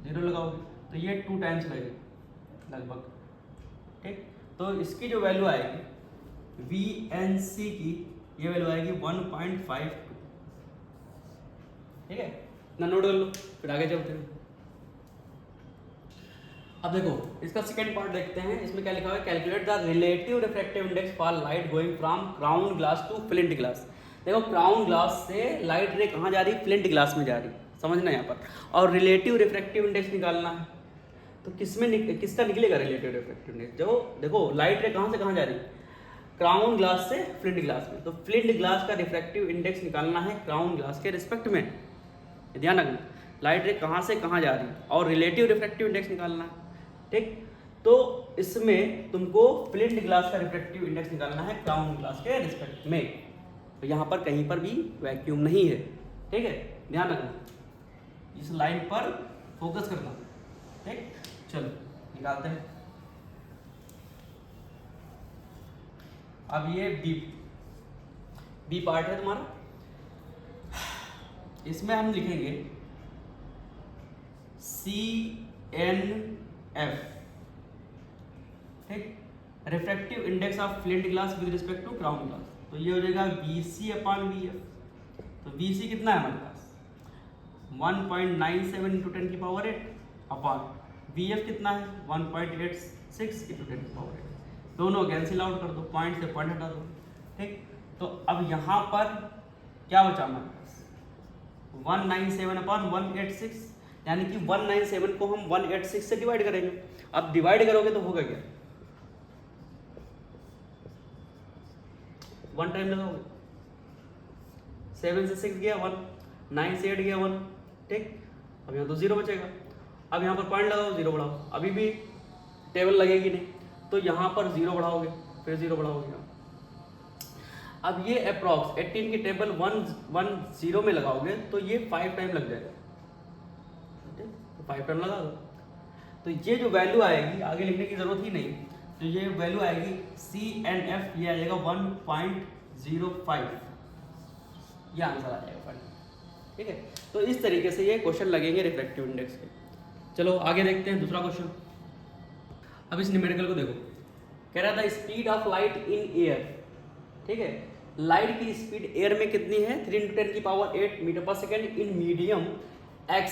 0 लगाओगे तो ये 2 टाइम्स लगेगा लगभग, ठीक। तो इसकी जो वैल्यू आएगी VNC की, ये वैल्यू आएगी 1.52, ठीक है ना, नोट कर लो, फिर आगे चलते हैं। अब देखो इसका सेकंड पार्ट देखते हैं, इसमें क्या लिखा हुआ है, calculate the relative refractive index for light going from crown glass to flint glass. देखो क्राउन ग्लास से लाइट रे कहाँ जा रही, फ्लिंट ग्लास में जा रही, समझना यहाँ पर। और रिलेटिव रिफ्रैक्टिव इंडेक्स निकालना है, तो किसका निकलेगा रिलेटिव रिफ्रैक्टिव इंडेक्स। जो देखो लाइट रे कहाँ से कहाँ जा रही, क्राउन ग्लास से फ्लिंट ग्लास में, तो फ्लिंट ग्लास का रिफ्रैक्टिव इंडेक्स निकालना है क्राउन ग्लास के रिस्पेक्ट में, ध्यान रखना। लाइट रे कहाँ से कहाँ जा रही और रिलेटिव रिफ्रैक्टिव इंडेक्स निकालना है, ठीक। तो इसमें तुमको फ्लिंट ग्लास का रिफ्रैक्टिव इंडेक्स निकालना है क्राउन ग्लास के रिस्पेक्ट में, तो यहाँ पर कहीं पर भी वैक्यूम नहीं है, ठीक है, ध्यान रखना, इस लाइन पर फोकस करना, ठीक। चलो निकालते हैं। अब ये बी पार्ट है तुम्हारा, इसमें हम लिखेंगे CNF, ठीक, refractive index of flint glass with respect to crown glass, तो ये हो जाएगा VC/VF। तो VC कितना है हमारे पास 1.97 इंटू 10 की पावर 8 अपॉन VF कितना है 1.86 इंटू 10 की पावर 8, दोनों कैंसिल आउट कर दो, पॉइंट से पॉइंट हटा दो। ठीक, तो अब यहाँ पर क्या बचा हमारे पास 197 अपॉन 186, यानी कि 197 को हम 186 से डिवाइड करेंगे। अब डिवाइड करोगे तो होगा क्या, 1 टाइम लगाओगे, 7 से 6 गया 1, 9 से 8 गया 1। ठीक, अब यहाँ तो 0 बचेगा। अब यहाँ पर पॉइंट लगाओ, 0 बढ़ाओ, अभी भी टेबल लगेगी नहीं, तो यहाँ पर 0 बढ़ाओगे, फिर 0 बढ़ाओगे। अब ये अप्रॉक्स 18 की टेबल 110 में लगाओगे तो ये 5 टाइम लग जाएगा, तो 5 टाइम लगा दो, तो ये जो वैल्यू आएगी आगे लिखने की जरूरत ही नहीं, तो ये वैल्यू आएगी CNF, ये आ जाएगा 1.05, ये आंसर आ जाएगा फाइनल। ठीक है, तो इस तरीके से ये क्वेश्चन लगेंगे रिफ्रैक्टिव इंडेक्स के। चलो आगे देखते हैं दूसरा क्वेश्चन। अब इस न्यूमेरिकल को देखो, कह रहा था speed of light in air. ठीक है, लाइट की स्पीड एयर में कितनी है 3 इंटू 10 की पावर 8 मीटर पर सेकेंड इन मीडियम x,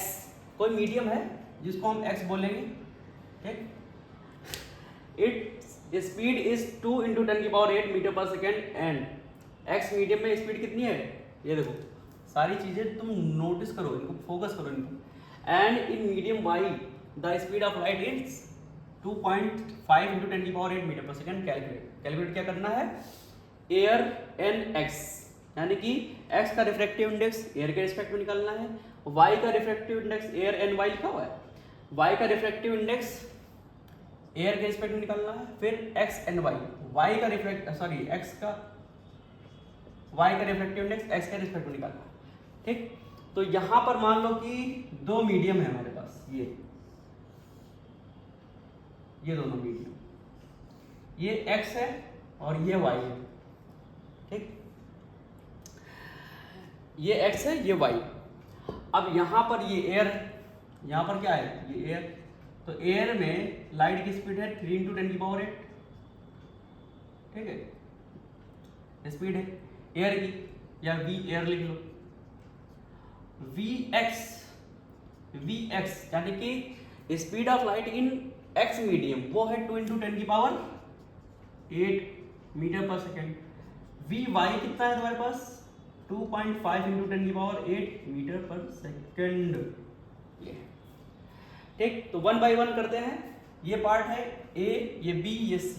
कोई मीडियम है जिसको हम x बोलेंगे। ठीक, इट स्पीड इज 2 इंटू 10 की पावर 8 मीटर पर सेकेंड एंड x मीडियम में स्पीड कितनी है, ये देखो सारी चीजें तुम नोटिस करो, इनको फोकस करो इनको। And in medium y the speed of light is 2.5 into 10 की पावर 8 मीटर पर सेकेंड। कैलकुलेट क्या करना है, एयर एन एक्स, यानी कि x का रिफ्रैक्टिव इंडेक्स एयर के रिस्पेक्ट में निकालना है, y का refractive index air n y लिखा हुआ है, y का रिफ्रैक्टिव इंडेक्स एयर के रिस्पेक्ट में निकालना है, फिर x एन वाई, y का रिफ्रैक्टिव इंडेक्स x के रिस्पेक्ट में निकालना है। ठीक, तो यहां पर मान लो कि दो मीडियम है हमारे पास, ये दोनों मीडियम, ये x है और ये y है। ठीक, ये x है ये y। अब यहां पर ये एयर, यहां पर क्या है ये एयर, तो एयर में लाइट की स्पीड है 3 इंटू 10 की पावर 8। ठीक है, स्पीड है एयर की, या v एयर लिख लो, vx यानी कि speed of light in x medium वो है 2 इंटू 10 की पावर 8 मीटर पर सेकेंड। vy कितना है तुम्हारे पास 2.5 इंटू 10 की पावर 8 मीटर पर सेकेंड। ये ठीक, तो 1 बाई 1 करते हैं, ये पार्ट है a, ये b, ये c।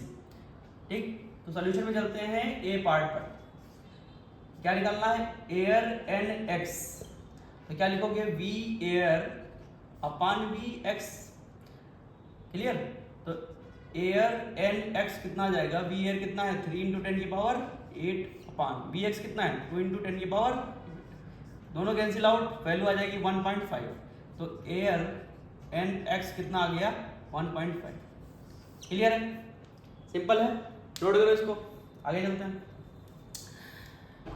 ठीक, तो सॉल्यूशन में चलते हैं a पार्ट पर, क्या निकालना है एयर एन एक्स, तो क्या लिखोगे v air upon v x। Clear, तो एयर एन एक्स कितना आ जाएगा, v एयर कितना है 3 इंटू 10 की पावर 8 अपॉन v x कितना है 2 इंटू 10 की पावर, दोनों कैंसिल आउट, वैल्यू आ जाएगी 1.5, तो एयर एन एक्स कितना आ गया 1.5। क्लियर है, सिंपल है, नोट करो इसको, आगे चलते हैं।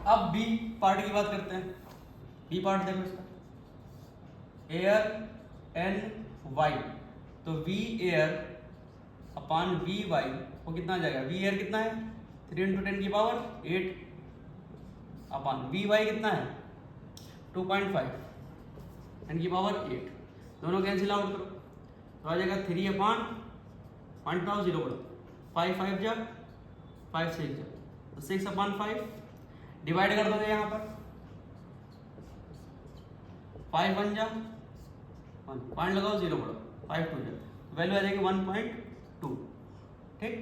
अब बी पार्ट की बात करते हैं। बी पार्ट देखो इसका, एयर एन वाई, तो v air upon v y वो कितना आ जाएगा, वी एयर कितना है 3 इंटू 10 की पावर 8 अपॉन वी वाई कितना है 2.5 10 की पावर 8, दोनों कैंसिल आउट करो तो आ जाएगा 3 अपॉन पॉइंट नाउ 0 करो, 5 5 जा 5 6 जा, तो 6 अपॉन 5 डिवाइड कर दोगे यहाँ पर 5 1 जा 1, पॉइंट लगाओ 0 करो, 5 2 जा, वैल्यू आ जाएगी 1.2। ठीक,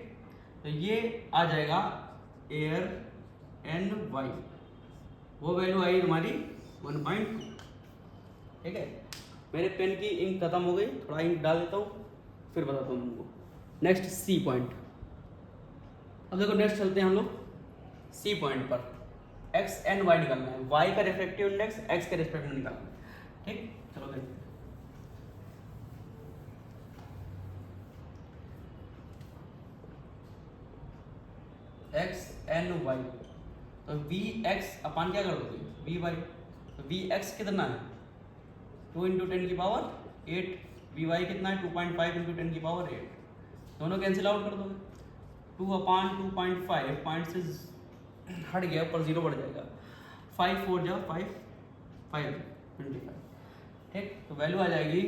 तो ये आ जाएगा एयर एन वाई, वो वैल्यू आई तुम्हारी 1.2। ठीक है, मेरे पेन की इंक खत्म हो गई, थोड़ा इंक डाल देता हूँ फिर बताता हूँ तुमको। नेक्स्ट सी पॉइंट, अब देखो नेक्स्ट चलते हैं हम लोग सी पॉइंट पर, एक्स एन वाई निकालना है, वाई का रिफ्रैक्टिव इंडेक्स एक्स के रिस्पेक्ट में निकालना है। ठीक, चलो देखते हैं। एक्स एन वाई, तो वी एक्स अपन क्या कर दोगे वी वाई, तो वी एक्स कितना है 2 इंटू 10 की पावर 8, वी वाई कितना है 2.5 इंटू 10 की पावर 8, दोनों कैंसिल आउट कर दोगे, 2 अपॉन 2.5 पॉइंट से हट गया, ऊपर 0 बढ़ जाएगा, 5 4 जा 5 5 25, ठीक, तो वैल्यू आ जाएगी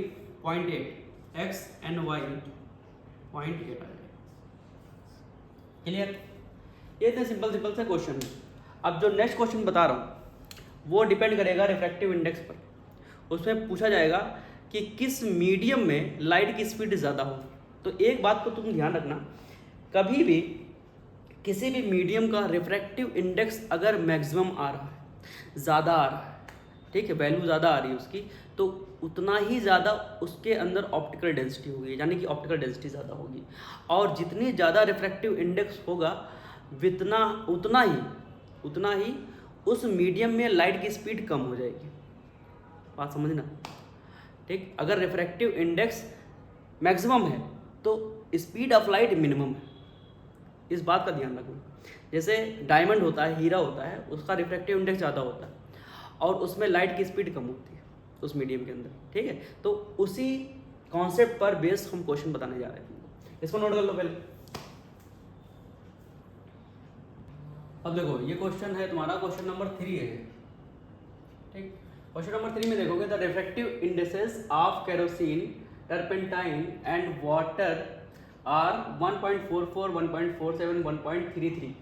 0.8, एक्स एंड वाई 0.8 आ जाएगा। क्लियर? ये इतने सिंपल सिंपल से क्वेश्चन है। अब जो नेक्स्ट क्वेश्चन बता रहा हूँ वो डिपेंड करेगा रिफ्रैक्टिव इंडेक्स पर। उसमें पूछा जाएगा कि किस मीडियम में लाइट की स्पीड ज़्यादा होगी। तो एक बात को तुम ध्यान रखना, कभी भी किसी भी मीडियम का रिफ्रैक्टिव इंडेक्स अगर मैक्सिमम आ रहा है, ज़्यादा आ रहा है, ठीक है, वैल्यू ज़्यादा आ रही है उसकी, तो उतना ही ज़्यादा उसके अंदर ऑप्टिकल डेंसिटी होगी, यानी कि ऑप्टिकल डेंसिटी ज़्यादा होगी। और जितनी ज़्यादा रिफ्रैक्टिव इंडेक्स होगा उतना ही उस मीडियम में लाइट की स्पीड कम हो जाएगी। बात समझना, ठीक। अगर रिफ्रैक्टिव इंडेक्स मैक्सिमम है तो स्पीड ऑफ लाइट मिनिमम है, इस बात का ध्यान रखना। जैसे डायमंड होता है, हीरा होता है, उसका रिफ्रैक्टिव इंडेक्स ज़्यादा होता है और उसमें लाइट की स्पीड कम होती है उस मीडियम के अंदर, ठीक है। तो उसी कॉन्सेप्ट पर बेस हम क्वेश्चन बताने जा रहे हैं, इसको नोट कर लो पहले। अब देखो ये क्वेश्चन है तुम्हारा, क्वेश्चन नंबर 3 है, ठीक। क्वेश्चन नंबर 3 में देखोगे the refractive indexes of kerosene, turpentine and water are 1.44, 1.47, 1.33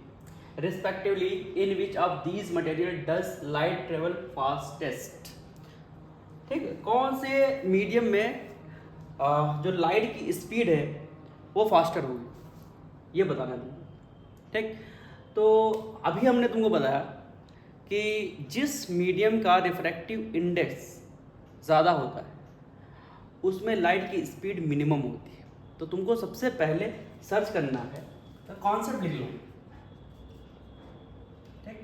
respectively, in which of these material does light travel fastest। ठीक है, कौन से मीडियम में जो लाइट की स्पीड है वो फास्टर होगी, ये बताना है तुमको, ठीक। तो अभी हमने तुमको बताया कि जिस मीडियम का रिफ्रैक्टिव इंडेक्स ज़्यादा होता है उसमें लाइट की स्पीड मिनिमम होती है। तो तुमको सबसे पहले सर्च करना है, तो कॉन्सेप्ट लिख लो, ठीक।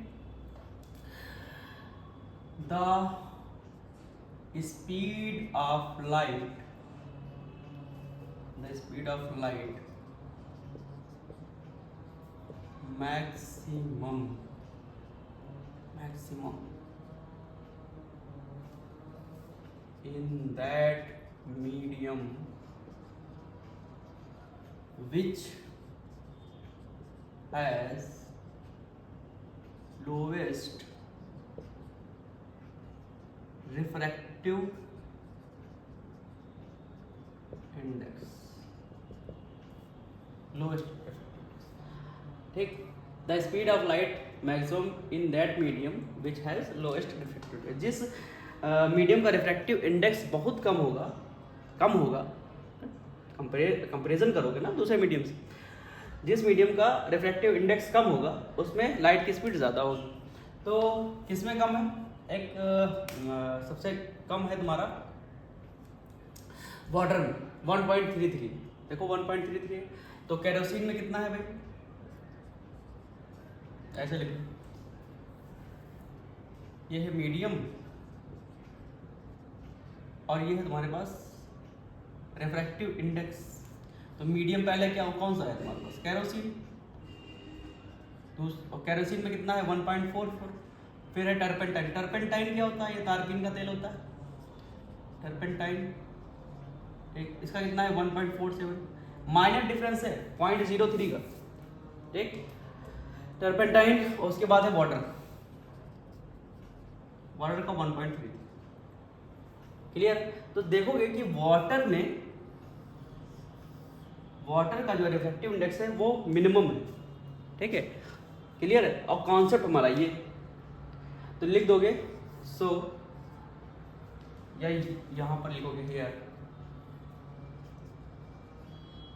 The speed of light maximum in that medium which has lowest refractive index, ठीक। The speed of light maximum in that medium which has lowest refractive index. जिस मीडियम का रिफ्रैक्टिव इंडेक्स बहुत कम होगा कंपेरिजन करोगे ना दूसरे मीडियम से, जिस मीडियम का रिफ्रैक्टिव इंडेक्स कम होगा उसमें लाइट की स्पीड ज़्यादा होगी। तो किसमें कम है? एक सबसे कम है तुम्हारा वाटर में 1.33। देखो 1.33, तो केरोसिन में कितना है भाई, ऐसे लिखो, ये है मीडियम और ये है तुम्हारे पास रिफ्रैक्टिव इंडेक्स। तो मीडियम पहले क्या कौन सा है तुम्हारे पास? केरोसिन। तो केरोसिन में कितना है? 1.44। फिर है टर्पेंटाइन। टर्पेंटाइन क्या होता है? ये तारपीन का तेल होता है टर्पेंटाइन, ठीक। इसका कितना है? 1.47। माइनर डिफरेंस है 0.03 का, ठीक। टर्पेंटाइन और उसके बाद है वाटर का 1.3। क्लियर? तो देखोगे कि वाटर का जो रिफ्रैक्टिव इंडेक्स है वो मिनिमम है, ठीक है। क्लियर है? और कॉन्सेप्ट हमारा ये, तो लिख दोगे सो, या यहां पर लिखोगे here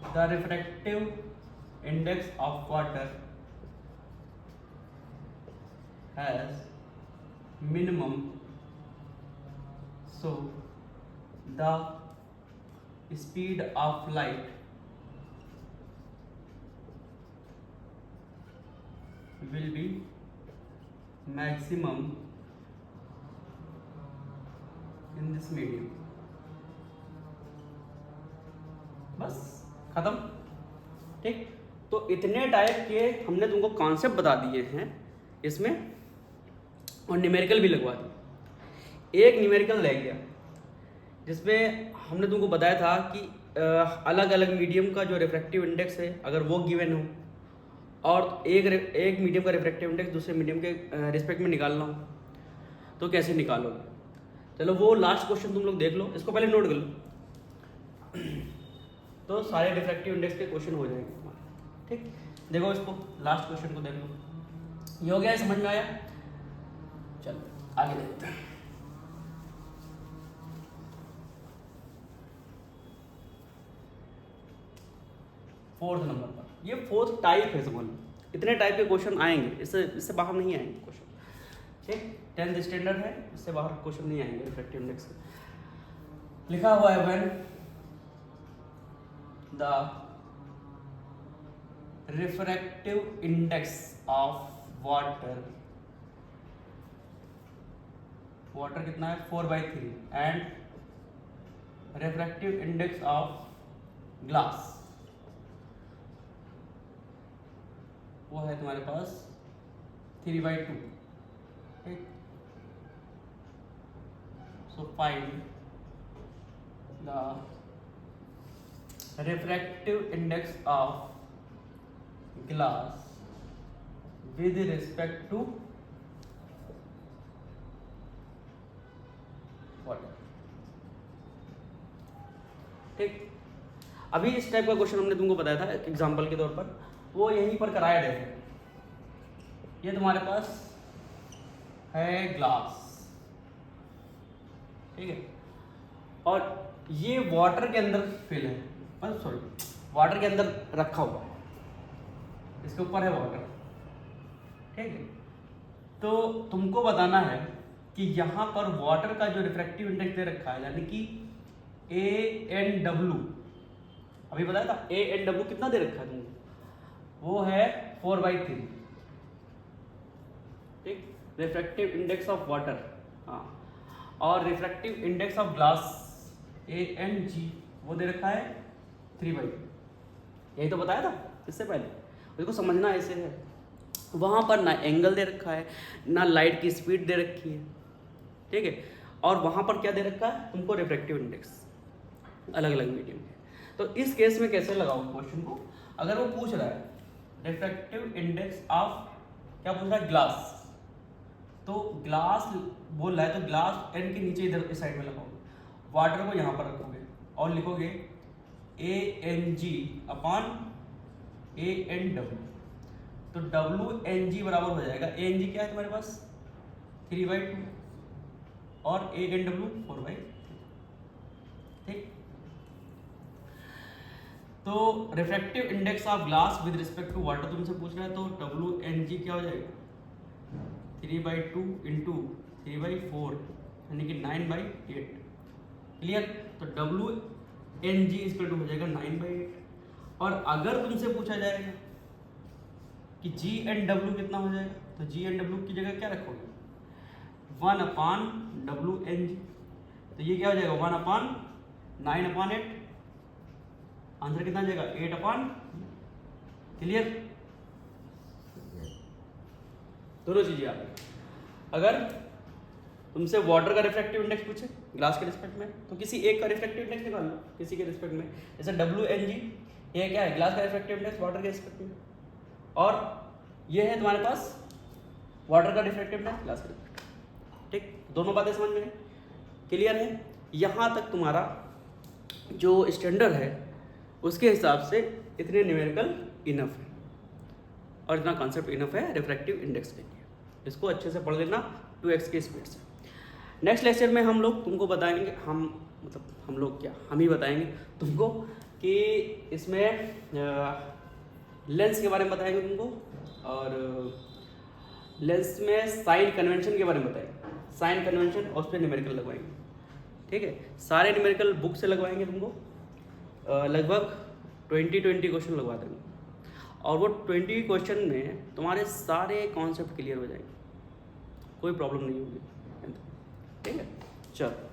the refractive index of water has minimum, so the speed of light will be maximum in this medium। बस खत्म, ठीक। तो इतने टाइप के हमने तुमको कॉन्सेप्ट बता दिए हैं इसमें, और न्यूमेरिकल भी लगवा दी। एक न्यूमेरिकल रह गया जिसमें हमने तुमको बताया था कि अलग अलग मीडियम का जो रिफ्रैक्टिव इंडेक्स है अगर वो गिवन हो, और एक मीडियम का रिफ्रैक्टिव इंडेक्स दूसरे मीडियम के रिस्पेक्ट में निकालना हो, तो कैसे निकालोगे? चलो वो लास्ट क्वेश्चन तुम लोग देख लो, इसको पहले नोट कर लो। तो सारे रिफ्रैक्टिव इंडेक्स के क्वेश्चन हो जाएंगे हमारे, ठीक। देखो इसको लास्ट क्वेश्चन को देख लो, ये हो गया, समझ में आया? चलो आगे देखते हैं। फोर्थ नंबर पर, ये फोर्थ टाइप है, समझ लो। इतने टाइप के क्वेश्चन आएंगे, इससे बाहर नहीं आएंगे क्वेश्चन, ठीक। 10th स्टैंडर्ड है, इससे बाहर क्वेश्चन नहीं आएंगे रिफ्रैक्टिव इंडेक्स के। लिखा हुआ है when the refractive index of water कितना है 4/3 and refractive index of glass वो है तुम्हारे पास 3/2, ठीक। So find the refractive index of glass with respect to water, ठीक। अभी इस टाइप का क्वेश्चन हमने तुमको बताया था एग्जांपल के तौर पर, वो यहीं पर कराया गया है। ये तुम्हारे पास है ग्लास, ठीक है, और ये वाटर के अंदर फिल है, मतलब सॉरी वाटर के अंदर रखा हुआ है, इसके ऊपर है वाटर, ठीक है। तो तुमको बताना है कि यहाँ पर वाटर का जो रिफ्रैक्टिव इंडेक्स दे रखा है, यानी कि ANW, अभी बताया था ANW कितना दे रखा है तुमको, वो है 4/3, ठीक। रिफ्रैक्टिव इंडेक्स ऑफ वाटर, हाँ, और refractive index of glass ANG वो दे रखा है 3/2। यही तो बताया था इससे पहले, इसको समझना ऐसे है। वहाँ पर ना एंगल दे रखा है, ना लाइट की स्पीड दे रखी है, ठीक है, और वहाँ पर क्या दे रखा है तुमको रिफ्रैक्टिव इंडेक्स, अलग अलग मीडियम है। तो इस केस में कैसे लगाओ क्वेश्चन को, अगर वो पूछ रहा है रिफ्रैक्टिव इंडेक्स ऑफ, क्या पूछ रहा है, ग्लास, तो ग्लास बोल रहा है तो ग्लास एन के नीचे इधर इस साइड में लगाओगे, वाटर को यहाँ पर रखोगे और लिखोगे ANG/ANW, तो WNG बराबर हो जाएगा, ANG क्या है तुम्हारे पास 3/2 और ANW 4/3, ठीक। तो refractive index of glass with respect to water तुमसे पूछ रहा है, तो WNG क्या हो जाएगा 3/2 इंटू 3/4 यानी कि 9/8, क्लियर। तो WNG इक्वल टू हो जाएगा 9/8। और अगर तुमसे पूछा जाएगा कि GNW कितना हो जाएगा, तो GNW की जगह क्या रखोगे 1/WNG, तो ये क्या हो जाएगा 1/9/8, आंसर कितना आ जाएगा 8/, क्लियर। दोनों चीजें आ गई। अगर तुमसे वाटर का रिफ्रैक्टिव इंडेक्स पूछे ग्लास के रिस्पेक्ट में, तो किसी एक का रिफ्रैक्टिव इंडेक्स निकाल लो किसी के रिस्पेक्ट में, जैसे WNG ये क्या है ग्लास का रिफ्रैक्टिव इंडेक्स वाटर के रिस्पेक्ट में, और ये है तुम्हारे पास वाटर का रिफ्रैक्टिव इंडेक्स ग्लास का रिस्पेक्ट, ठीक। दोनों बातें समझ में क्लियर है। यहाँ तक तुम्हारा जो स्टैंडर्ड है उसके हिसाब से इतने न्यूमेरिकल इनफ है और इतना कॉन्सेप्ट इनफ है रिफ्रैक्टिव इंडेक्स के लिए। इसको अच्छे से पढ़ लेना 2x की स्पीड से। नेक्स्ट लेक्चर में हम लोग तुमको बताएंगे, हम लोग क्या, हम ही बताएंगे तुमको कि इसमें लेंस के बारे में बताएंगे तुमको, और लेंस में साइन कन्वेंशन के बारे में बताएंगे, साइन कन्वेंशन और उस पर न्यूमेरिकल लगवाएंगे, ठीक है। सारे न्यूमेरिकल बुक से लगवाएंगे तुमको, लगभग 20 क्वेश्चन लगवा देंगे, और वो 20 क्वेश्चन में तुम्हारे सारे कॉन्सेप्ट क्लियर हो जाएंगे, कोई प्रॉब्लम नहीं होगी, ठीक है। चलो।